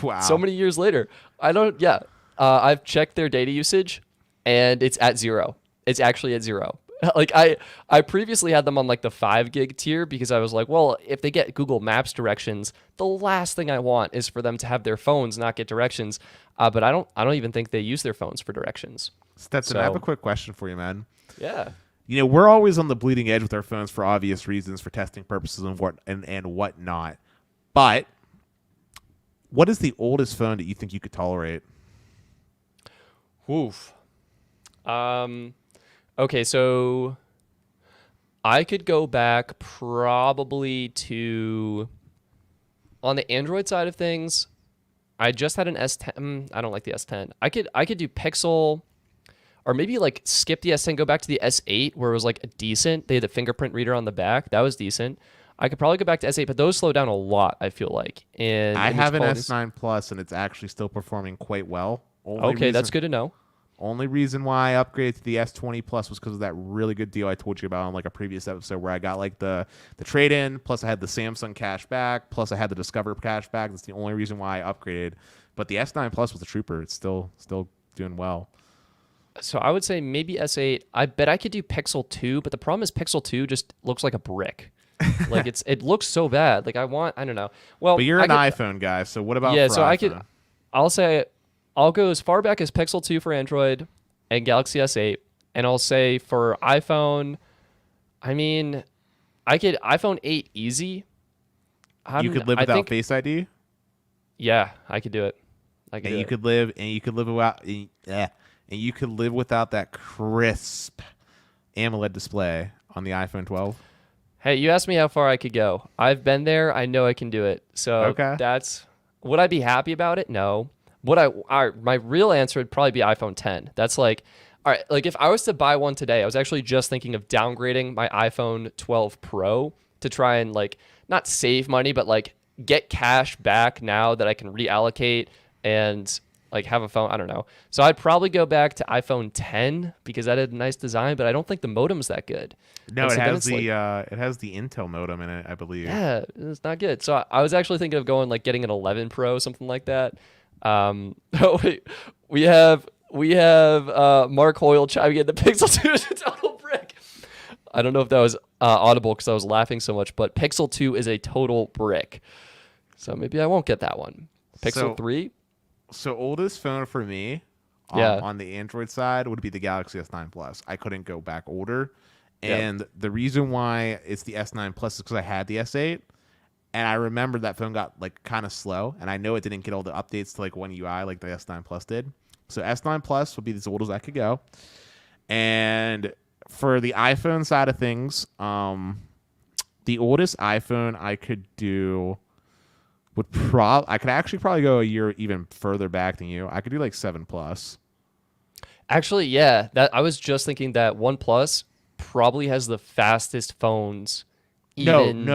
B: Wow.
A: So many years later. I've checked their data usage, and it's at 0. It's actually at 0. Like I previously had them on like the 5 gig tier because I was like, well, if they get Google Maps directions, the last thing I want is for them to have their phones not get directions. But I don't even think they use their phones for directions.
B: Stetson, I have a quick question for you, man.
A: Yeah.
B: We're always on the bleeding edge with our phones for obvious reasons, for testing purposes and whatnot. But what is the oldest phone that you think you could tolerate?
A: Oof. Okay, so I could go back probably to, on the Android side of things, I just had an S10. I don't like the S10. I could do Pixel, or maybe like skip the S10, go back to the S8 where it was like decent. They had the fingerprint reader on the back. That was decent. I could probably go back to S8, but those slow down a lot, I feel like. And
B: I have an S9 Plus, and it's actually still performing quite well.
A: That's good to know.
B: Only reason why I upgraded to the S20 Plus was because of that really good deal I told you about on like a previous episode, where I got like the trade-in, plus I had the Samsung cash back, plus I had the Discover cash back. That's the only reason why I upgraded. But the S9 Plus was a trooper. It's still doing well.
A: So I would say maybe S8. I bet I could do Pixel 2, but the problem is Pixel 2 just looks like a brick. Like it looks so bad. Like I don't know. Well,
B: but you're an iPhone guy, so what about?
A: Yeah,
B: for
A: so
B: iPhone?
A: I'll go as far back as Pixel 2 for Android and Galaxy S8, and I'll say for iPhone, I mean, I could iPhone 8 easy.
B: You could live without Face ID.
A: Yeah, I could do it.
B: You could live without that crisp AMOLED display on the iPhone 12.
A: Hey, you asked me how far I could go. I've been there. I know I can do it. So would I be happy about it? No. My real answer would probably be iPhone 10. That's like, all right, like if I was to buy one today, I was actually just thinking of downgrading my iPhone 12 Pro to try and like not save money, but like get cash back now that I can reallocate and like have a phone. I don't know. So I'd probably go back to iPhone 10 because that had a nice design, but I don't think the modem's that good.
B: No, it has the Intel modem in it, I believe.
A: Yeah, it's not good. So I was actually thinking of going like getting an 11 Pro, something like that. Oh wait, we have Mark Hoyle chiming in. The Pixel 2 is a total brick. I don't know if that was audible because I was laughing so much, but Pixel 2 is a total brick. So maybe I won't get that one. Pixel 3?
B: So oldest phone for me on the Android side would be the Galaxy S9 Plus. I couldn't go back older. And the reason why it's the S9 Plus is because I had the S8. And I remember that phone got like kind of slow. And I know it didn't get all the updates to like One UI like the S9 Plus did. So S9 Plus would be as old as I could go. And for the iPhone side of things, the oldest iPhone I could do I could actually probably go a year even further back than you. I could do like 7 Plus.
A: Actually, yeah. That I was just thinking that OnePlus probably has the fastest phones.
B: No. I'm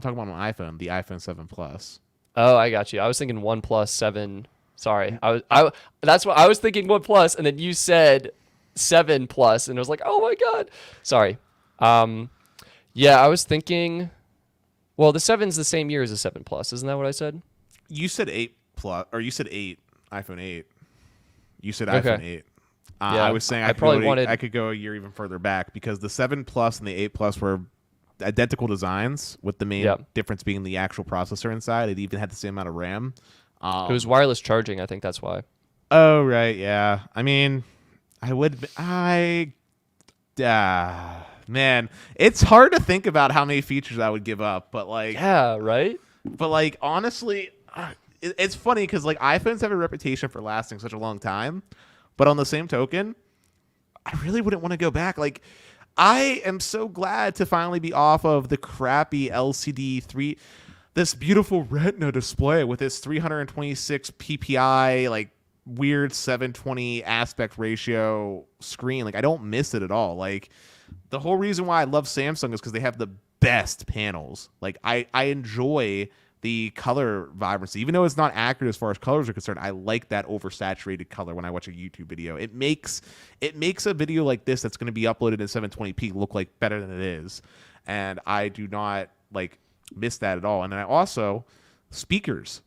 B: talking about an iPhone, the iPhone 7 Plus.
A: Oh, I got you. I was thinking OnePlus 7. Sorry, that's what I was thinking. OnePlus, and then you said 7 Plus, and I was like, oh my god. Sorry. Yeah, I was thinking. Well, the 7's the same year as the 7 Plus, isn't that what I said?
B: You said 8 Plus, or you said 8, iPhone 8. You said
A: Okay.
B: iPhone 8.
A: Yeah,
B: I was saying I could go a year even further back because the 7 Plus and the 8 Plus were identical designs with the main difference being the actual processor inside. It even had the same amount of RAM.
A: It was wireless charging. I think that's why.
B: Oh, right. Yeah. I mean, man, it's hard to think about how many features I would give up, but like,
A: yeah, right.
B: But like, honestly, it's funny because like iPhones have a reputation for lasting such a long time, but on the same token, I really wouldn't want to go back. Like, I am so glad to finally be off of the crappy LCD this beautiful Retina display with its 326 ppi, like weird 720 aspect ratio screen. Like, I don't miss it at all. Like, the whole reason why I love Samsung is because they have the best panels. Like, I enjoy the color vibrancy, even though it's not accurate as far as colors are concerned. I like that oversaturated color when I watch a YouTube video. It makes a video like this that's going to be uploaded in 720p look like better than it is, and I do not like miss that at all. And then I also speakers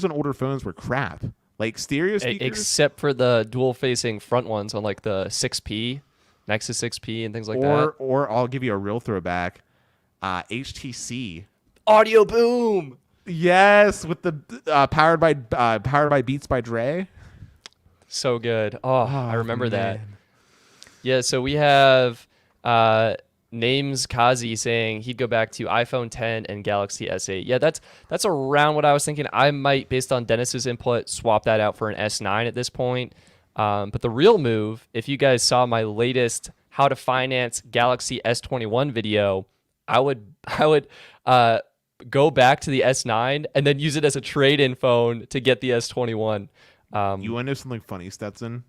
B: on older phones were crap. Like stereo speakers,
A: except for the dual-facing front ones on like the 6P, Nexus 6P, and things like that.
B: Or I'll give you a real throwback, HTC
A: Audio Boom.
B: Yes, with the powered by Beats by Dre.
A: So good. Oh, I remember that.
B: Man.
A: Yeah, so we have Names Kazi saying he'd go back to iPhone 10 and Galaxy S8. Yeah, that's around what I was thinking. I might, based on Dennis's input, swap that out for an S9 at this point. But the real move, if you guys saw my latest how to finance Galaxy S21 video, I would go back to the S9 and then use it as a trade-in phone to get the S21.
B: You want to know something funny, Stetson?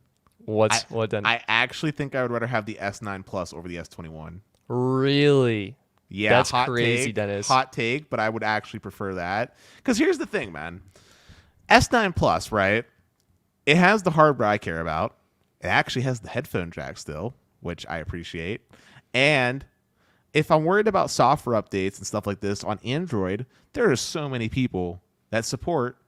A: What then?
B: I actually think I would rather have the S9 Plus over the S21.
A: Really?
B: Yeah,
A: that's crazy, Dennis.
B: Hot take, but I would actually prefer that. Because here's the thing, man. S9 Plus, right? It has the hardware I care about. It actually has the headphone jack still, which I appreciate. And if I'm worried about software updates and stuff like this on Android, there are so many people that support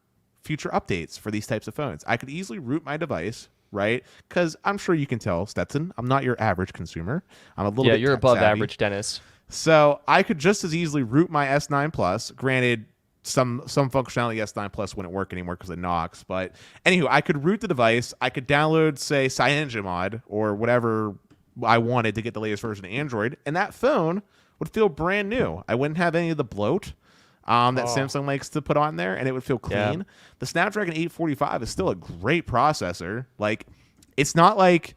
B: future updates for these types of phones. I could easily root my device, right? Because I'm sure you can tell, Stetson, I'm not your average consumer. I'm a little bit
A: Yeah, you're above
B: savvy.
A: average, Dennis.
B: So I could just as easily root my S9 Plus. Granted, some functionality S9 Plus wouldn't work anymore because of Knox. But anywho, I could root the device. I could download, say, CyanogenMod or whatever I wanted to get the latest version of Android, and that phone would feel brand new. I wouldn't have any of the bloat that Samsung likes to put on there, and it would feel clean.
A: Yeah.
B: The Snapdragon 845 is still a great processor. Like, it's not like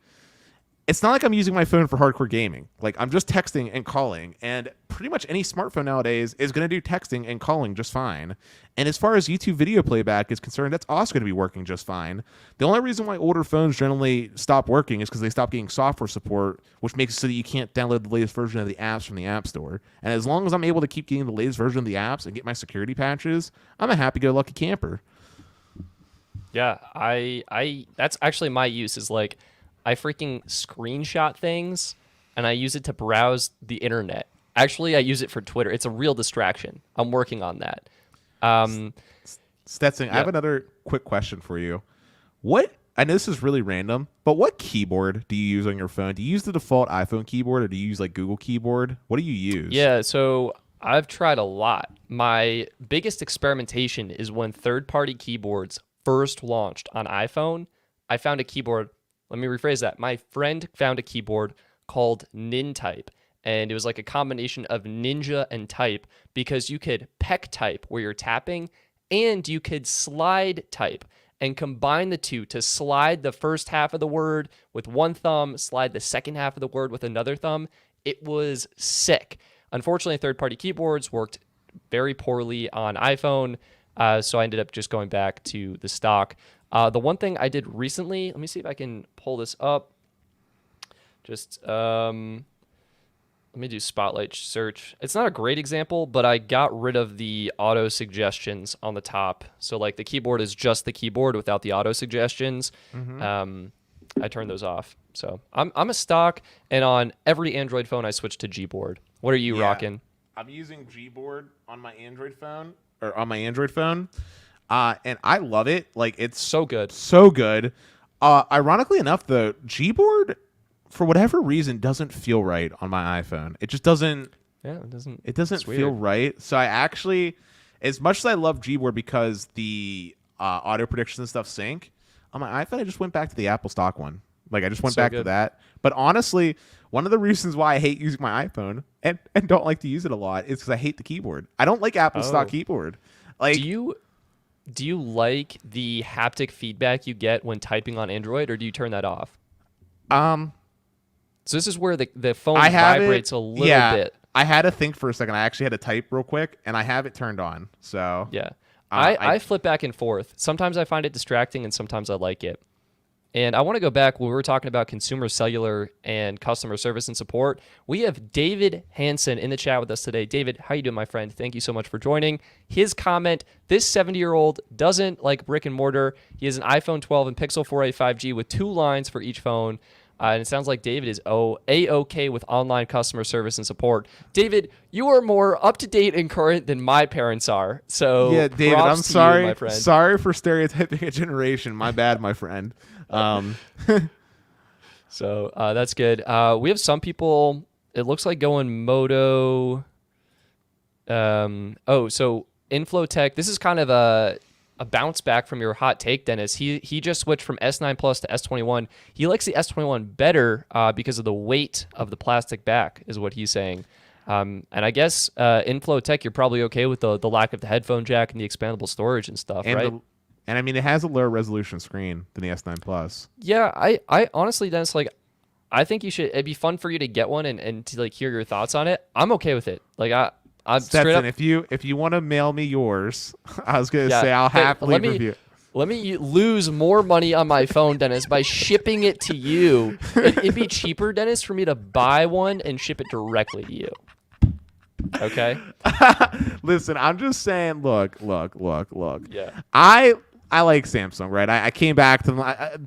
B: I'm using my phone for hardcore gaming. Like, I'm just texting and calling, and pretty much any smartphone nowadays is going to do texting and calling just fine. And as far as YouTube video playback is concerned, that's also going to be working just fine. The only reason why older phones generally stop working is because they stop getting software support, which makes it so that you can't download the latest version of the apps from the App Store. And as long as I'm able to keep getting the latest version of the apps and get my security patches, I'm a happy-go-lucky camper.
A: Yeah, I that's actually my use is like I freaking screenshot things and I use it to browse the internet. Actually, I use it for Twitter. It's a real distraction. I'm working on that.
B: Stetson, I have another quick question for you. I know this is really random, but what keyboard do you use on your phone? Do you use the default iPhone keyboard, or do you use like Google keyboard? What do you use?
A: Yeah, so I've tried a lot. My biggest experimentation is when third-party keyboards first launched on iPhone. I found a keyboard. Let me rephrase that. My friend found a keyboard called NinType, and it was like a combination of Ninja and Type because you could peck type where you're tapping, and you could slide type and combine the two to slide the first half of the word with one thumb, slide the second half of the word with another thumb. It was sick. Unfortunately, third-party keyboards worked very poorly on iPhone, so I ended up just going back to the stock. The one thing I did recently, let me see if I can pull this up. Just let me do Spotlight search. It's not a great example, but I got rid of the auto suggestions on the top. So like the keyboard is just the keyboard without the auto suggestions. I turned those off. So I'm a stock, and on every Android phone I switched to Gboard. What are you rocking?
B: I'm using Gboard on my Android phone, and I love it. Like, it's
A: So good.
B: so good. Ironically enough, the Gboard, for whatever reason, doesn't feel right on my iPhone. It just doesn't.
A: Yeah, it doesn't.
B: It doesn't feel right. So I actually, as much as I love Gboard because the auto prediction and stuff sync, on my iPhone I just went back to the Apple stock one. Like, I just went back to that. But honestly, one of the reasons why I hate using my iPhone and don't like to use it a lot is because I hate the keyboard. I don't like Apple stock keyboard. Like,
A: do you like the haptic feedback you get when typing on Android, or do you turn that off? So this is where the phone vibrates a little bit.
B: I had to think for a second. I actually had to type real quick, and I have it turned on. So
A: yeah, I flip back and forth. Sometimes I find it distracting, and sometimes I like it. And I want to go back when we were talking about consumer cellular and customer service and support. We have David Hansen in the chat with us today. David, how you doing, my friend? Thank you so much for joining. His comment, this 70-year-old doesn't like brick and mortar. He has an iPhone 12 and Pixel 4a 5G with 2 lines for each phone. And it sounds like David is A-OK with online customer service and support. David, you are more up-to-date and current than my parents are. So
B: yeah, David, I'm
A: sorry. You, my friend.
B: Sorry for stereotyping a generation. My bad, my friend.
A: So that's good. We have some people, it looks like going Moto. So Inflotech, this is kind of a bounce back from your hot take, Dennis. He just switched from S9 Plus to S21. He likes the S21 better because of the weight of the plastic back, is what he's saying. And I guess Inflotech, you're probably okay with the lack of the headphone jack and the expandable storage and stuff, right?
B: And I mean, it has a lower resolution screen than the S9 Plus.
A: Yeah, I honestly, Dennis, like, I think you should. It'd be fun for you to get one and to like hear your thoughts on it. I'm okay with it. Like I'm straight up.
B: If you want to mail me yours, I was gonna say I'll happily review.
A: Let me lose more money on my phone, Dennis, by shipping it to you. It'd be cheaper, Dennis, for me to buy one and ship it directly to you. Okay.
B: Listen, I'm just saying. Look.
A: Yeah.
B: I like Samsung, right? I came back to them.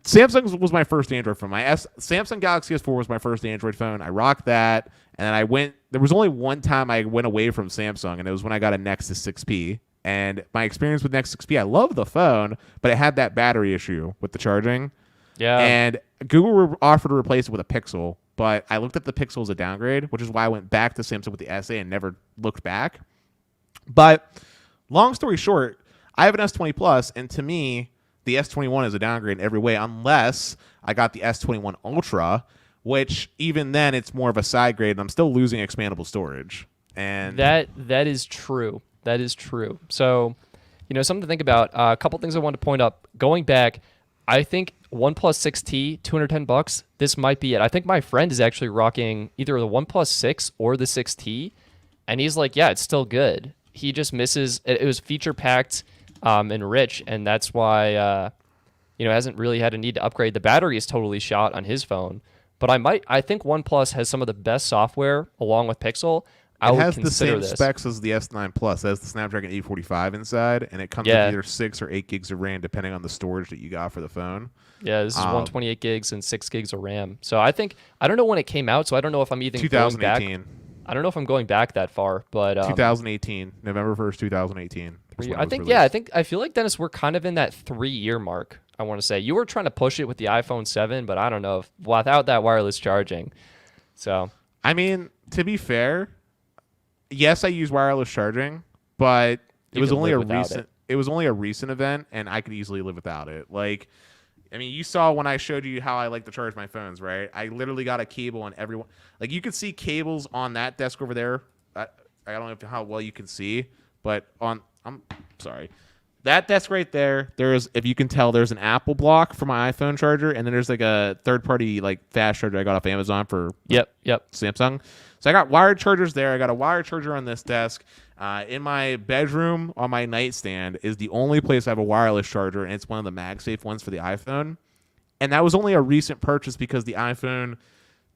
B: Samsung was my first Android phone. Samsung Galaxy S4 was my first Android phone. I rocked that, and then there was only one time I went away from Samsung, and it was when I got a Nexus 6P. And my experience with Nexus 6P, I love the phone, but it had that battery issue with the charging.
A: Yeah.
B: And Google offered to replace it with a Pixel, but I looked at the Pixel as a downgrade, which is why I went back to Samsung with the SA and never looked back. But long story short, I have an S20 Plus, and to me, the S21 is a downgrade in every way, unless I got the S21 Ultra, which even then it's more of a side grade, and I'm still losing expandable storage. And
A: that is true. That is true. So, something to think about. A couple things I wanted to point up. Going back, I think OnePlus 6T, $210. This might be it. I think my friend is actually rocking either the OnePlus 6 or the 6T, and he's like, yeah, it's still good. He just misses. It was feature packed. And rich, and that's why hasn't really had a need to upgrade. The battery is totally shot on his phone, but I think OnePlus has some of the best software along with Pixel.
B: It has the same specs as the S9 Plus. It has the Snapdragon 845 inside, and it comes with either 6 or 8 gigs of RAM, depending on the storage that you got for the phone.
A: Yeah, this is 128 gigs and 6 gigs of RAM. So I don't know when it came out, so I don't know if I'm even
B: 2018.
A: going back. I don't know if I'm going back that far, but
B: 2018, November 1st, 2018. when it
A: I
B: was
A: think
B: released.
A: I feel like Dennis, we're kind of in that 3-year mark. I want to say you were trying to push it with the iPhone 7, but I don't know if without that wireless charging. So
B: I mean, to be fair, yes, I use wireless charging, but it
A: you
B: was
A: can
B: only
A: live
B: a
A: without
B: recent.
A: it.
B: It was only a recent event, and I could easily live without it. Like, I mean, you saw when I showed you how I like to charge my phones, right? I literally got a cable on everyone. Like, you could see cables on that desk over there. I don't know how well you can see, but I'm sorry. That desk right there, if you can tell, there's an Apple block for my iPhone charger, and then there's like a third-party like fast charger I got off Amazon for
A: Yep.
B: Samsung. So I got wired chargers there. I got a wired charger on this desk. In my bedroom on my nightstand is the only place I have a wireless charger, and it's one of the MagSafe ones for the iPhone. And that was only a recent purchase because the iPhone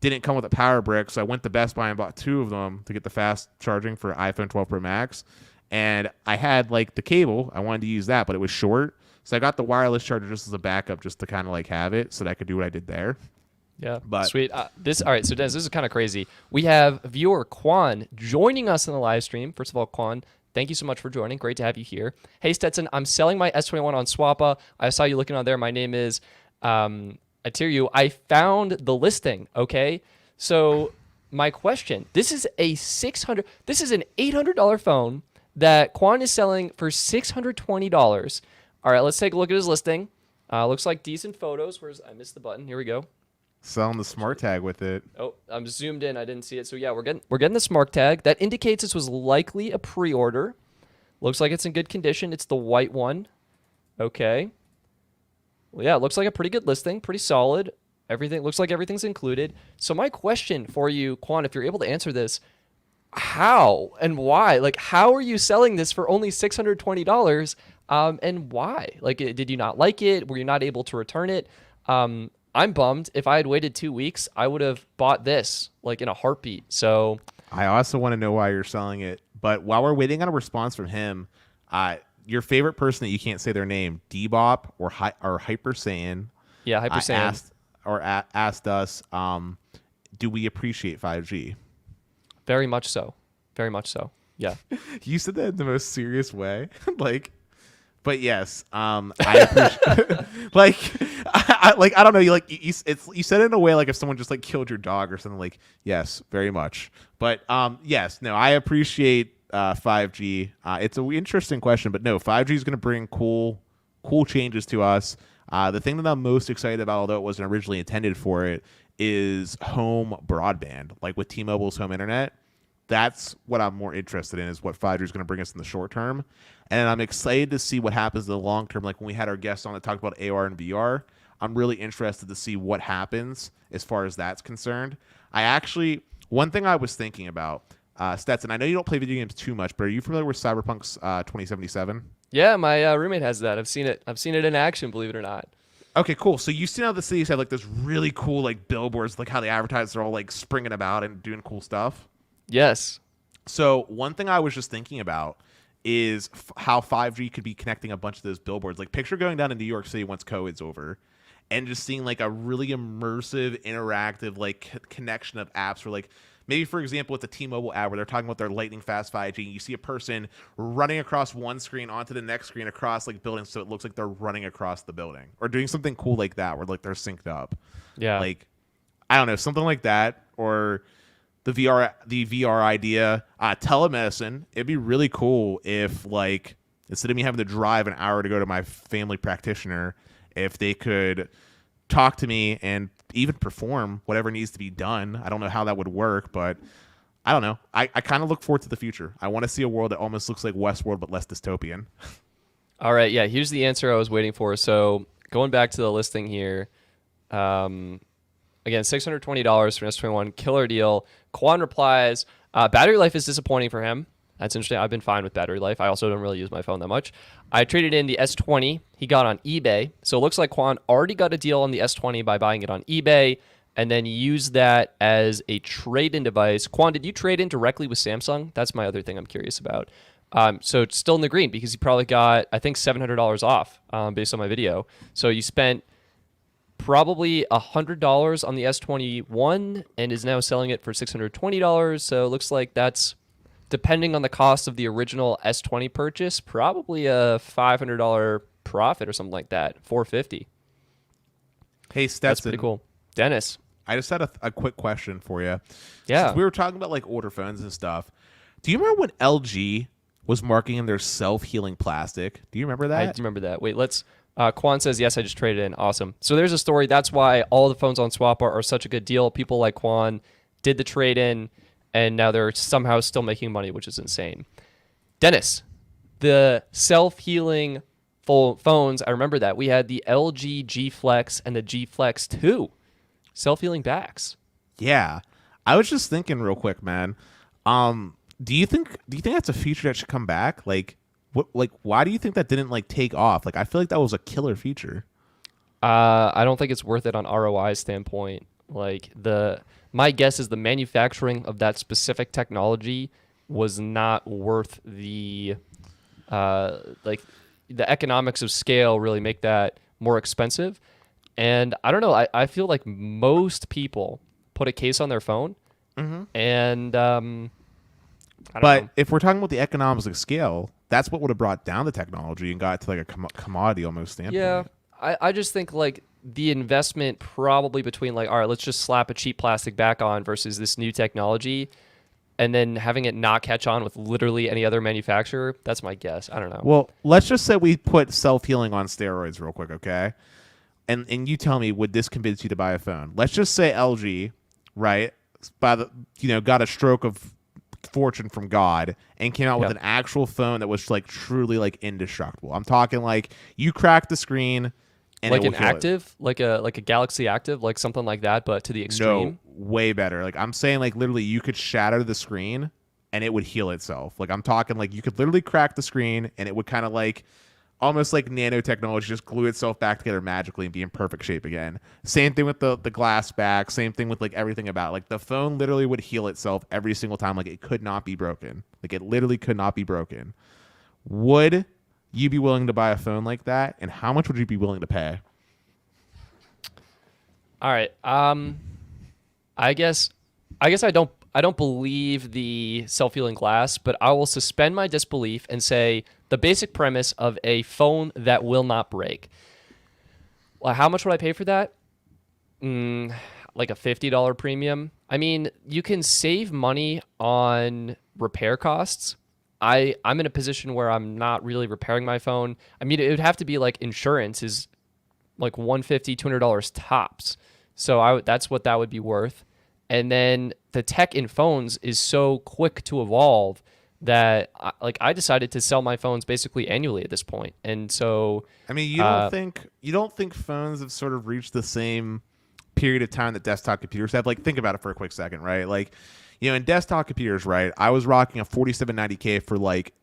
B: didn't come with a power brick, so I went to Best Buy and bought 2 of them to get the fast charging for iPhone 12 Pro Max. And I had like the cable. I wanted to use that, but it was short. So I got the wireless charger just as a backup, just to kind of like have it so that I could do what I did there.
A: Yeah,
B: But
A: sweet. All right. So Dennis, this is kind of crazy. We have viewer Quan joining us in the live stream. First of all, Quan, thank you so much for joining. Great to have you here. Hey Stetson, I'm selling my S21 on Swappa. I saw you looking on there. My name is Atiru. I found the listing. Okay, so my question: this is an $800 phone that Quan is selling for $620. All right, let's take a look at his listing. Looks like decent photos. I missed the button. Here we go.
B: selling the smart tag with it.
A: Oh, I'm zoomed in. I didn't see it. So yeah, we're getting the smart tag. That indicates this was likely a pre-order. Looks like it's in good condition. It's the white one. Okay. Well, yeah, it looks like a pretty good listing. Pretty solid. Looks like everything's included. So my question for you, Quan, if you're able to answer this, how and why? Like, how are you selling this for only $620? And why? Like, did you not like it? Were you not able to return it? I'm bummed. If I had waited 2 weeks, I would have bought this like in a heartbeat. So
B: I also want to know why you're selling it. But while we're waiting on a response from him, your favorite person that you can't say their name, Dbop or Hyper Saiyan,
A: yeah, Hyper Saiyan.
B: asked us, do we appreciate 5G?
A: Very much so. Very much so. Yeah.
B: You said that in the most serious way, like. But yes, I appreciate. I don't know. You said it in a way like if someone just like killed your dog or something. Like, yes, very much. But yes, no, I appreciate 5G. It's an interesting question, but no, 5G is going to bring cool changes to us. The thing that I'm most excited about, although it wasn't originally intended for it, is home broadband. Like with T-Mobile's home internet, that's what I'm more interested in, is what 5G is going to bring us in the short term. And I'm excited to see what happens in the long term. Like when we had our guests on that talked about AR and VR, I'm really interested to see what happens as far as that's concerned. One thing I was thinking about, Stetson, I know you don't play video games too much, but are you familiar with Cyberpunk's 2077?
A: Yeah, my roommate has that. I've seen it. I've seen it in action, believe it or not.
B: Okay, cool. So you see how the cities have like this really cool like billboards, like how the advertisers are all like springing about and doing cool stuff?
A: Yes.
B: So one thing I was just thinking about is how 5G could be connecting a bunch of those billboards. Like picture going down to New York City once COVID's over and just seeing like a really immersive, interactive like connection of apps where like maybe, for example, with the T-Mobile ad where they're talking about their lightning fast 5G, you see a person running across one screen onto the next screen across like buildings so it looks like they're running across the building or doing something cool like that where like they're synced up.
A: Yeah.
B: Like, I don't know, something like that, or the VR idea, telemedicine. It'd be really cool if, like, instead of me having to drive an hour to go to my family practitioner, if they could talk to me and even perform whatever needs to be done. I don't know how that would work, but I don't know. I kind of look forward to the future. I want to see a world that almost looks like Westworld but less dystopian.
A: All right. Yeah. Here's the answer I was waiting for. So going back to the listing here. Again, $620 for an S21, killer deal. Quan replies, battery life is disappointing for him. That's interesting. I've been fine with battery life. I also don't really use my phone that much. I traded in the S20 he got on eBay. So it looks like Quan already got a deal on the S20 by buying it on eBay and then used that as a trade-in device. Quan, did you trade in directly with Samsung? That's my other thing I'm curious about. So it's still in the green because you probably got, I think, $700 off based on my video. So you spent probably $100 on the S21 and is now selling it for $620. So it looks like that's depending on the cost of the original S20 purchase, probably a $500 profit or something like that. 450.
B: Hey, Stetson.
A: That's pretty cool. Dennis.
B: I just had a quick question for you.
A: Yeah.
B: Since we were talking about like older phones and stuff, do you remember when LG was marketing their self-healing plastic? Do you remember that?
A: I do remember that. Wait, let's. Quan says, yes, I just traded in. Awesome. So there's a story. That's why all the phones on Swap are such a good deal. People like Quan did the trade in, and now they're somehow still making money, which is insane. Dennis, the self-healing phones, I remember that. We had the LG G Flex and the G Flex 2 self-healing backs.
B: Yeah. I was just thinking real quick, man. Do you think that's a feature that should come back? Why do you think that didn't like take off? Like, I feel like that was a killer feature.
A: I don't think it's worth it on ROI standpoint. Like, my guess is the manufacturing of that specific technology was not worth the economics of scale really make that more expensive. And I don't know. I feel like most people put a case on their phone, and I don't know.
B: If we're talking about the economics of scale, that's what would have brought down the technology and got it to like a commodity almost standpoint.
A: Yeah, I just think like the investment probably between like, all right, let's just slap a cheap plastic back on versus this new technology, and then having it not catch on with literally any other manufacturer. That's my guess. I don't know.
B: Well, let's just say we put self-healing on steroids real quick, okay? And you tell me, would this convince you to buy a phone? Let's just say LG, right, got a stroke of fortune from God and came out with an actual phone that was like truly like indestructible. I'm talking like you crack the screen and
A: like an active, like a Galaxy Active, like something like that, but to the extreme.
B: No, way better. Like I'm saying, like literally, you could shatter the screen and it would heal itself. Like I'm talking like you could literally crack the screen and it would kind of like almost like nanotechnology just glue itself back together magically and be in perfect shape again. Same thing with the glass back. Same thing with like everything about it. Like the phone literally would heal itself every single time. Like it could not be broken. Like it literally could not be broken. Would you be willing to buy a phone like that? And how much would you be willing to pay?
A: All right. I guess I don't believe the self-healing glass, but I will suspend my disbelief and say the basic premise of a phone that will not break. Well, how much would I pay for that? Like a $50 premium. I mean, you can save money on repair costs. I'm in a position where I'm not really repairing my phone. I mean, it would have to be like insurance is like $150, $200 tops. So that's what that would be worth. And then the tech in phones is so quick to evolve that I decided to sell my phones basically annually at this point. And so
B: I mean, you don't think phones have sort of reached the same period of time that desktop computers have? Like, think about it for a quick second, right? Like, in desktop computers, right? I was rocking a 4790K for like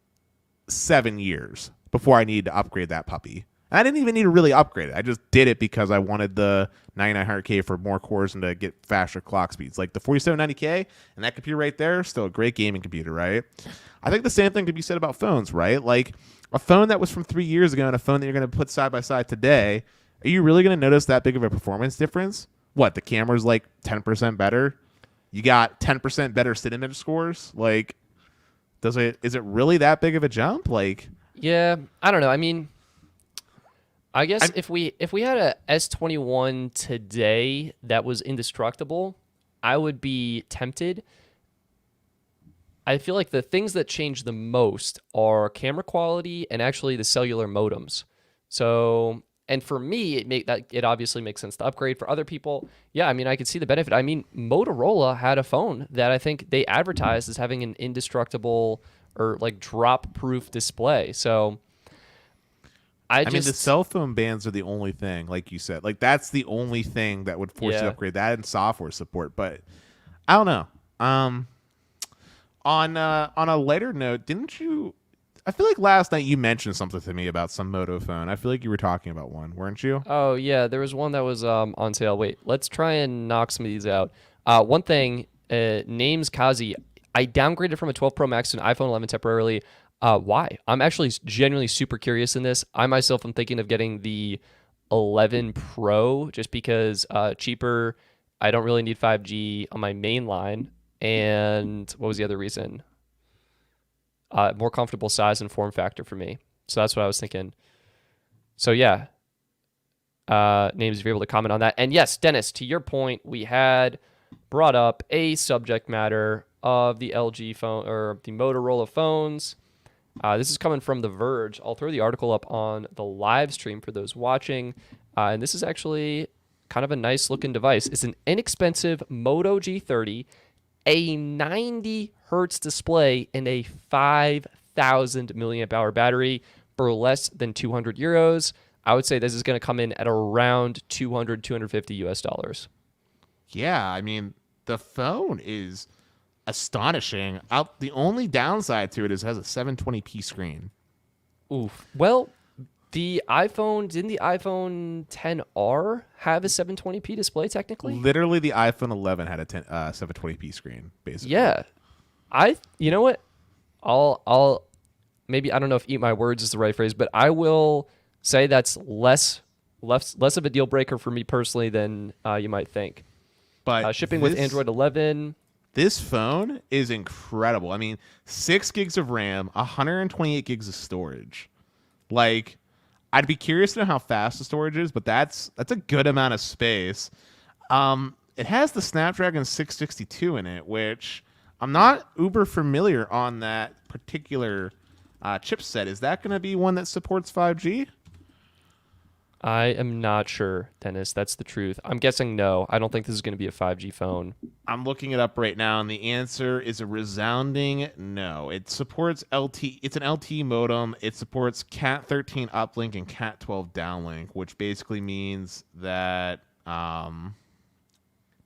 B: 7 years before I needed to upgrade that puppy. And I didn't even need to really upgrade it. I just did it because I wanted the 9900K for more cores and to get faster clock speeds. Like the 4790K and that computer right there, still a great gaming computer, right? I think the same thing could be said about phones, right? Like a phone that was from 3 years ago and a phone that you're going to put side by side today, are you really going to notice that big of a performance difference? What, the camera's like 10% better? You got 10% better cinnamon scores? Like, is it really that big of a jump? Like,
A: yeah, I don't know. I mean, I guess if we had a S21 today that was indestructible, I would be tempted. I feel like the things that change the most are camera quality and actually the cellular modems. So, and for me, it obviously makes sense to upgrade. For other people, yeah, I mean, I could see the benefit. I mean, Motorola had a phone that I think they advertised as having an indestructible or like drop-proof display. So, I mean,
B: the cell phone bans are the only thing, like you said. Like, that's the only thing that would force you to upgrade, that and software support. But I don't know. On a lighter note, didn't you? I feel like last night you mentioned something to me about some Moto phone. I feel like you were talking about one, weren't you?
A: Oh yeah, there was one that was on sale. Wait, let's try and knock some of these out. One thing, name's Kazi. I downgraded from a 12 Pro Max to an iPhone 11 temporarily. Why? I'm actually genuinely super curious in this. I myself am thinking of getting the 11 Pro just because cheaper. I don't really need 5G on my main line. And what was the other reason? more comfortable size and form factor for me. So that's what I was thinking. So yeah, names if you're able to comment on that. And yes, Dennis, to your point, we had brought up a subject matter of the LG phone or the Motorola phones. This is coming from The Verge. I'll throw the article up on the live stream for those watching. And this is actually kind of a nice looking device. It's an inexpensive Moto G30, a 90 hertz display, and a 5,000 milliamp hour battery for less than 200 euros. I would say this is going to come in at around 200, 250 US dollars.
B: Yeah, I mean, the phone is astonishing. The only downside to it is it has a 720p screen.
A: Oof. Well, didn't the iPhone 10R have a 720p display technically?
B: Literally, the iPhone 11 had a 720p screen, basically.
A: Yeah. You know what? I'll maybe, I don't know if eat my words is the right phrase, but I will say that's less of a deal breaker for me personally than you might think.
B: But
A: shipping with Android 11.
B: This phone is incredible. I mean, 6 gigs of RAM, 128 gigs of storage. Like, I'd be curious to know how fast the storage is, but that's a good amount of space. It has the Snapdragon 662 in it, which I'm not uber familiar on that particular chipset. Is that going to be one that supports 5G?
A: I am not sure, Dennis. That's the truth. I'm guessing no. I don't think this is going to be a 5G phone.
B: I'm looking it up right now, and the answer is a resounding no. It supports LTE. It's an LTE modem. It supports Cat 13 uplink and Cat 12 downlink, which basically means that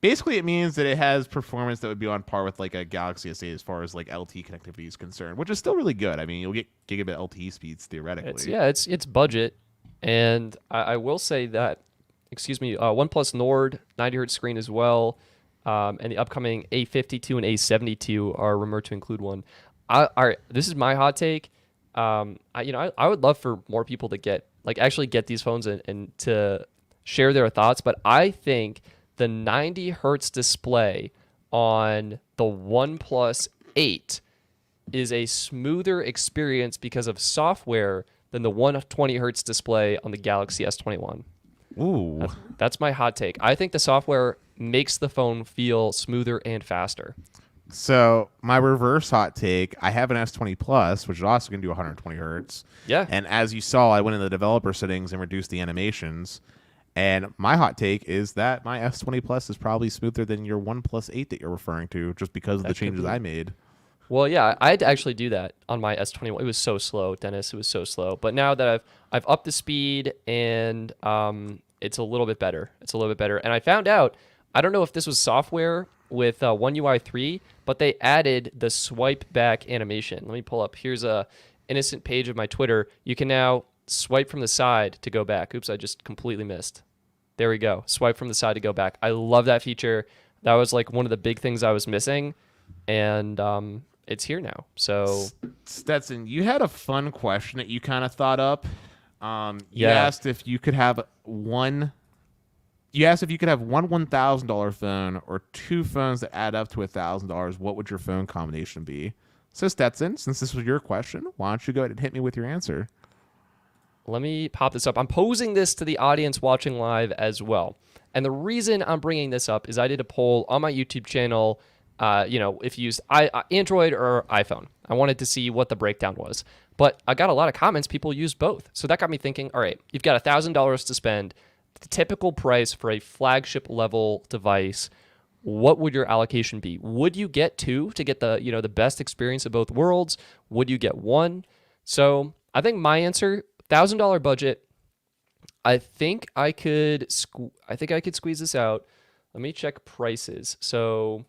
B: it has performance that would be on par with like a Galaxy S8 as far as like LTE connectivity is concerned, which is still really good. I mean, you'll get gigabit LTE speeds theoretically.
A: It's budget. And I will say that, OnePlus Nord 90 hertz screen as well, and the upcoming A52 and A72 are rumored to include one. All right, this is my hot take. I would love for more people to actually get these phones and to share their thoughts. But I think the 90 hertz display on the OnePlus 8 is a smoother experience because of software than the 120 hertz display on the Galaxy S21.
B: Ooh.
A: That's my hot take. I think the software makes the phone feel smoother and faster.
B: So my reverse hot take, I have an S20 Plus, which is also going to do 120 hertz.
A: Yeah.
B: And as you saw, I went in the developer settings and reduced the animations. And my hot take is that my S20 Plus is probably smoother than your OnePlus 8 that you're referring to, just because of the changes I made.
A: Well, yeah, I had to actually do that on my S21. It was so slow, Dennis. It was so slow. But now that I've upped the speed and it's a little bit better. And I found out, I don't know if this was software with One UI 3, but they added the swipe back animation. Let me pull up. Here's a innocent page of my Twitter. You can now swipe from the side to go back. Oops, I just completely missed. There we go. Swipe from the side to go back. I love that feature. That was like one of the big things I was missing. And it's here now. So
B: Stetson, you had a fun question that you kind of thought up. You asked if you could have one $1,000 phone or two phones that add up to $1,000. What would your phone combination be? So Stetson, since this was your question, why don't you go ahead and hit me with your answer?
A: Let me pop this up. I'm posing this to the audience watching live as well. And the reason I'm bringing this up is I did a poll on my YouTube channel. If you used Android or iPhone. I wanted to see what the breakdown was. But I got a lot of comments. People use both. So that got me thinking, all right, you've got $1,000 to spend. The typical price for a flagship level device, what would your allocation be? Would you get two to get the best experience of both worlds? Would you get one? So I think my answer, $1,000 budget, I think I could squeeze this out. Let me check prices. So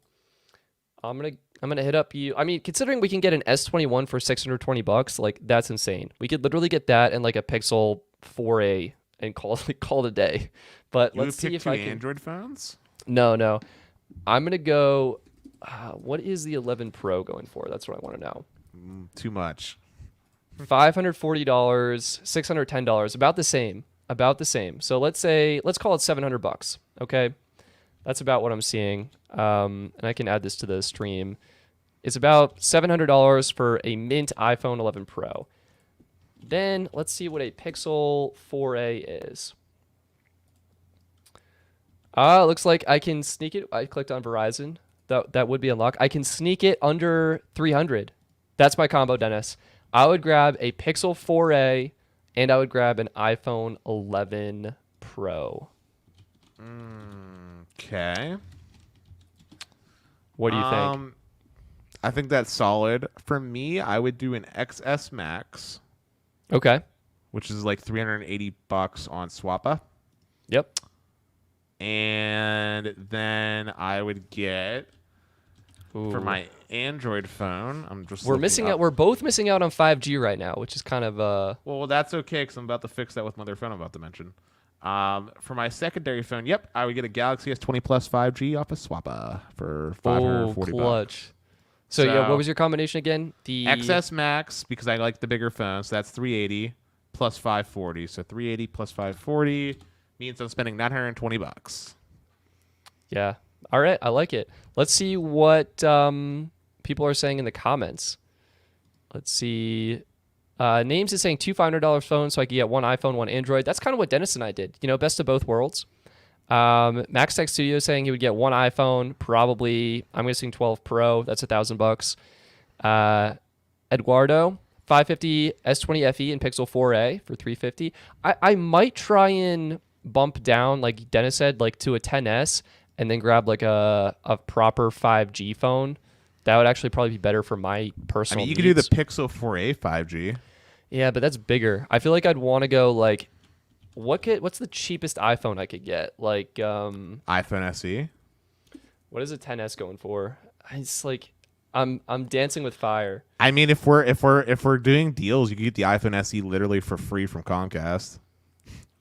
A: I'm gonna hit up you. I mean, considering we can get an S21 for $620, like that's insane. We could literally get that and like a Pixel 4a and call it a day. But let's see if I can.
B: Android phones?
A: No. I'm gonna go. What is the 11 Pro going for? That's what I want to know.
B: Too much.
A: $540, $610, about the same. So let's call it $700. Okay, that's about what I'm seeing. And I can add this to the stream. is about $700 for a mint iPhone 11 Pro. Then let's see what a Pixel 4a is. Looks like I can sneak it. I clicked on Verizon. That would be unlocked. I can sneak it under 300. That's my combo, Dennis. I would grab a Pixel 4a and I would grab an iPhone 11 Pro.
B: Okay.
A: What do you think?
B: I think that's solid. For me, I would do an XS Max.
A: Okay.
B: Which is like $380 on Swappa.
A: Yep.
B: And then I would get for my Android phone. I'm just
A: we're missing out. We're both missing out on 5G right now, which is kind of
B: Well, that's okay because I'm about to fix that with my other phone I'm about to mention. For my secondary phone, yep, I would get a Galaxy S20 Plus 5G off of Swappa for $540.
A: Clutch. So yeah, what was your combination again? The
B: XS Max because I like the bigger phone, so that's $380 plus $540. So $380 plus $540 means I'm spending $920.
A: Yeah. All right, I like it. Let's see what people are saying in the comments. Let's see. Names is saying two $500 phones, so I could get one iPhone, one Android. That's kind of what Dennis and I did. You know, best of both worlds. Max Tech Studio saying he would get one iPhone, probably I'm guessing 12 Pro. That's $1,000. Eduardo, 550 S20 FE and Pixel 4a for $350. I might try and bump down, like Dennis said, like to a 10s and then grab like a proper 5G phone. That would actually probably be better for my personal
B: you
A: needs.
B: could do the Pixel 4a 5G.
A: Yeah, but that's bigger. I feel like I'd want to go like, what's the cheapest iPhone I could get? Like
B: iPhone SE.
A: What is a 10s going for? It's like I'm dancing with fire.
B: I mean, if we're doing deals, you could get the iPhone SE literally for free from Comcast.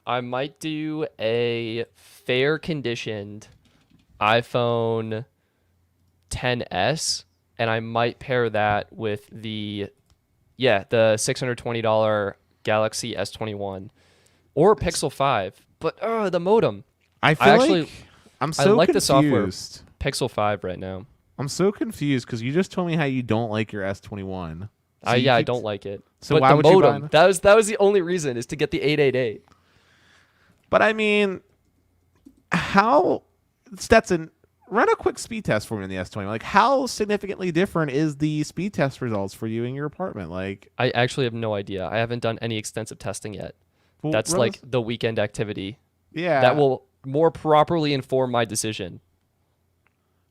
A: I might do a fair conditioned iPhone 10s, and I might pair that with the $620 Galaxy S21 or Pixel 5. But the modem.
B: I feel I'm so
A: I like
B: confused.
A: the software Pixel 5 right now.
B: I'm so confused because you just told me how you don't like your S21. So
A: I don't like it.
B: So
A: but
B: why
A: the
B: would
A: modem,
B: you buy?
A: that was the only reason, is to get the 888.
B: But I mean, how Stetson, run a quick speed test for me in the S20. Like, how significantly different is the speed test results for you in your apartment? Like,
A: I actually have no idea. I haven't done any extensive testing yet.
B: well,
A: That's like the weekend activity.
B: Yeah.
A: That will more properly inform my decision.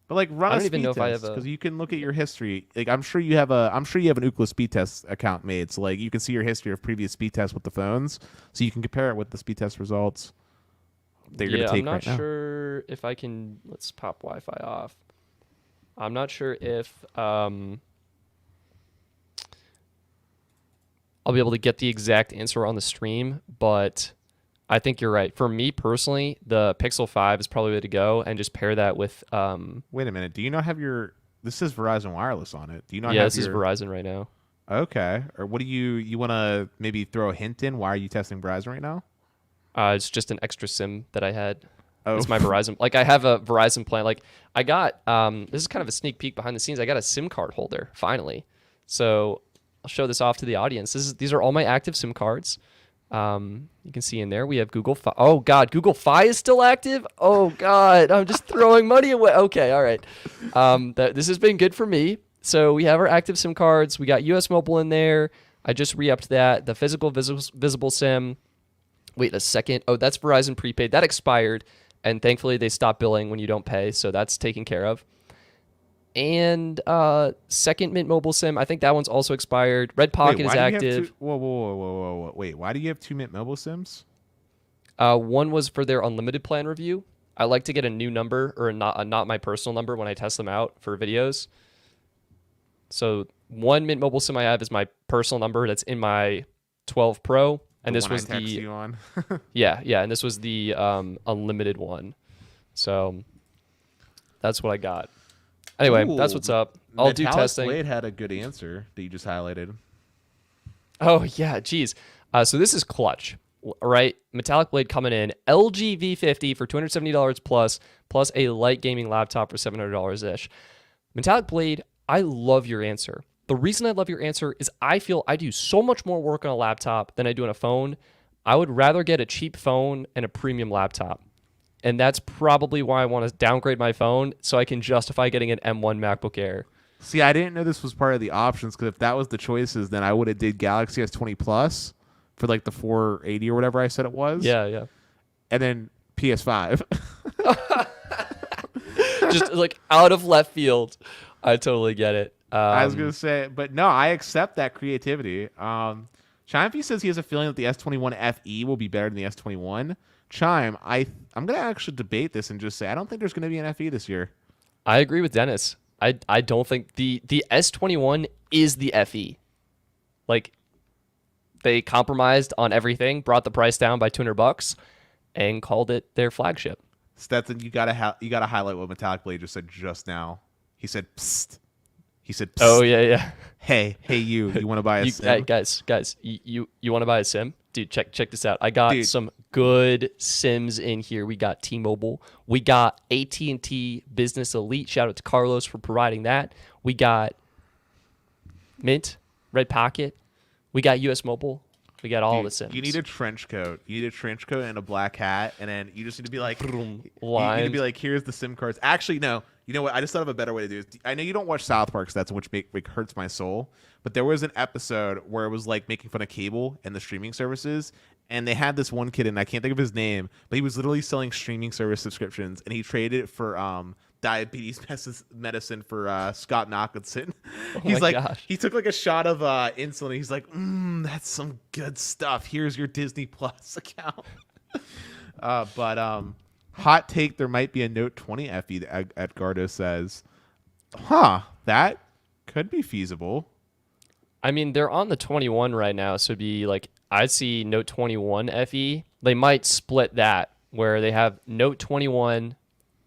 B: But like, run
A: I
B: a
A: don't even
B: speed
A: know if I
B: test
A: have a-
B: because you can look at your history. Like, I'm sure you have an Ookla speed test account made, so like you can see your history of previous speed tests with the phones, so you can compare it with the speed test results that you're gonna take
A: I'm not
B: right now.
A: sure if I can. Let's pop Wi-Fi off. I'm not sure if I'll be able to get the exact answer on the stream, but I think you're right. For me personally, the Pixel 5 is probably the way to go, and just pair that with
B: Wait a minute. Do you not have your? This says Verizon Wireless on it. Do you not?
A: yeah,
B: have
A: this is Verizon right now.
B: Okay. Or what do you want to maybe throw a hint in? Why are you testing Verizon right now?
A: It's just an extra SIM that I had.
B: Oh.
A: It's my Verizon. Like, I have a Verizon plan. Like, I got this is kind of a sneak peek behind the scenes. I got a SIM card holder finally. So I'll show this off to the audience. These are all my active SIM cards. You can see in there we have Google Fi. Oh God, Google Fi is still active. Oh God, I'm just throwing money away. Okay, all right. This has been good for me. So we have our active SIM cards. We got US Mobile in there. I just re-upped that. The physical visible SIM. Wait a second. Oh, that's Verizon prepaid. That expired, and thankfully they stopped billing when you don't pay, so that's taken care of. And second Mint Mobile SIM, I think that one's also expired. Red Pocket is active.
B: Whoa. Wait, why do you have two Mint Mobile SIMs?
A: One was for their unlimited plan review. I like to get a new number or not my personal number when I test them out for videos. So one Mint Mobile SIM I have is my personal number that's in my 12 Pro. And this was
B: you on.
A: yeah, and this was the unlimited one. So that's what I got. Anyway, that's what's up. I'll do testing.
B: Blade had a good answer that you just highlighted.
A: Oh yeah, geez. So this is clutch, right? Metallic Blade coming in, LG V50 for $270 plus a light gaming laptop for $700 ish. Metallic Blade, I love your answer. The reason I love your answer is I feel I do so much more work on a laptop than I do on a phone. I would rather get a cheap phone and a premium laptop. And that's probably why I want to downgrade my phone so I can justify getting an M1 MacBook Air.
B: See, I didn't know this was part of the options, because if that was the choices, then I would have did Galaxy S20 Plus for like the 480 or whatever I said it was.
A: Yeah.
B: And then PS5.
A: Just like out of left field. I totally get it.
B: I was going to say, but no, I accept that creativity. Chimefy says he has a feeling that the S21 FE will be better than the S21. Chime, I'm going to actually debate this and just say I don't think there's going to be an FE this year.
A: I agree with Dennis. I don't think the S21 is the FE. Like, they compromised on everything, brought the price down by $200, and called it their flagship.
B: Stetson, you gotta highlight what Metallic Blade just said just now. He said, "Psst." He said, "Psst.
A: Oh yeah.
B: Hey, you want to buy a sim?"
A: Guys, you want to buy a sim? Dude, check this out. I got some good sims in here. We got T-Mobile. We got AT&T Business Elite. Shout out to Carlos for providing that. We got Mint, Red Pocket. We got US Mobile. We got all the sims.
B: You need a trench coat. You need a trench coat and a black hat, and then you just need to be like, you need to be like, here's the SIM cards. Actually, no. You know what? I just thought of a better way to do this. I know you don't watch South Park, so that's which hurts my soul. But there was an episode where it was like making fun of cable and the streaming services, and they had this one kid, and I can't think of his name, but he was literally selling streaming service subscriptions, and he traded it for diabetes medicine for Scott Knockinson. He's like, gosh. He took like a shot of insulin. He's like, that's some good stuff. Here's your Disney Plus account. But hot take, there might be a Note 20 FE, Edgardo says. That could be feasible.
A: I mean, they're on the 21 right now, so it'd be like, I'd see Note 21 FE. They might split that, where they have Note 21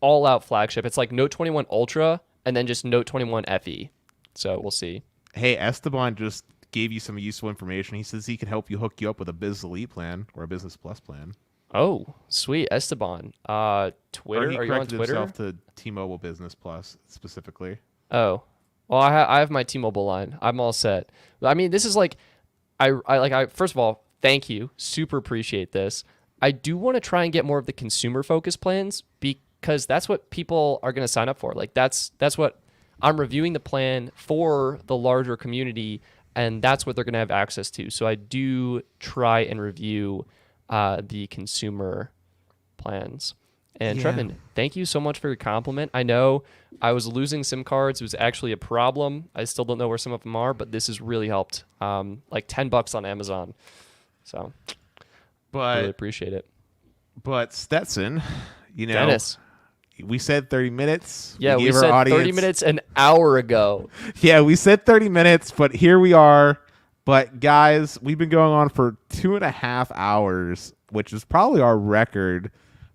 A: all-out flagship. It's like Note 21 Ultra and then just Note 21 FE. So we'll see.
B: Hey, Esteban just gave you some useful information. He says he can help you hook you up with a Biz Elite plan or a Business Plus plan.
A: Oh, sweet. Esteban. Twitter? Are you on Twitter?
B: Himself to T-Mobile Business Plus specifically.
A: Oh. Well, I have my T-Mobile line. I'm all set. I mean, this is like, I first of all, thank you. Super appreciate this. I do want to try and get more of the consumer-focused plans because that's what people are going to sign up for. Like, that's what I'm reviewing the plan for the larger community, and that's what they're going to have access to. So I do try and review the consumer plans. And Trevin, thank you so much for your compliment. I know I was losing SIM cards. It was actually a problem. I still don't know where some of them are, but this has really helped. Like $10 on Amazon. So really appreciate it.
B: But Stetson,
A: Dennis,
B: we said 30 minutes.
A: Yeah, we said 30 minutes an hour ago.
B: Yeah, we said 30 minutes, but here we are. But guys, we've been going on for 2.5 hours, which is probably our record.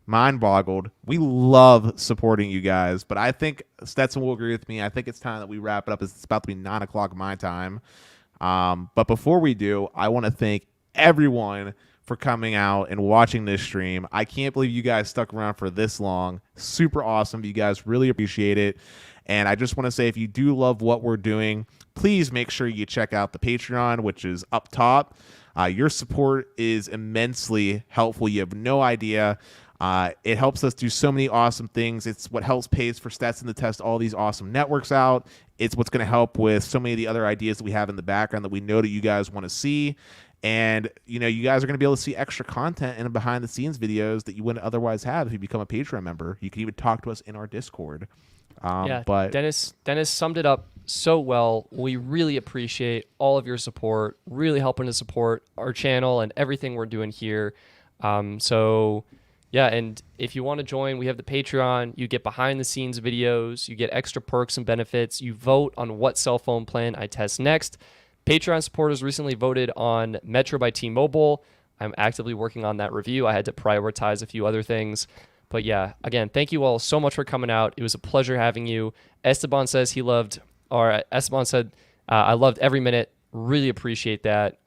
B: Mind boggled. We love supporting you guys, but I think Stetson will agree with me. I think it's time that we wrap it up. It's about to be 9 o'clock my time. But before we do, I want to thank everyone for coming out and watching this stream. I can't believe you guys stuck around for this long. Super awesome. You guys really appreciate it. And I just want to say, if you do love what we're doing, please make sure you check out the Patreon, which is up top. Your support is immensely helpful. You have no idea. It helps us do so many awesome things. It's what helps pays for Stetson to test all these awesome networks out. It's what's going to help with so many of the other ideas that we have in the background that we know that you guys want to see. And, you guys are going to be able to see extra content and behind-the-scenes videos that you wouldn't otherwise have if you become a Patreon member. You can even talk to us in our Discord. But
A: Dennis summed it up so well. We really appreciate all of your support, really helping to support our channel and everything we're doing here. Yeah, and if you want to join, we have the Patreon. You get behind-the-scenes videos. You get extra perks and benefits. You vote on what cell phone plan I test next. Patreon supporters recently voted on Metro by T-Mobile. I'm actively working on that review. I had to prioritize a few other things. But yeah, again, thank you all so much for coming out. It was a pleasure having you. Esteban said, I loved every minute. Really appreciate that.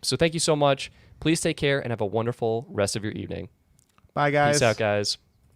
A: So thank you so much. Please take care and have a wonderful rest of your evening.
B: Bye, guys.
A: Peace out, guys.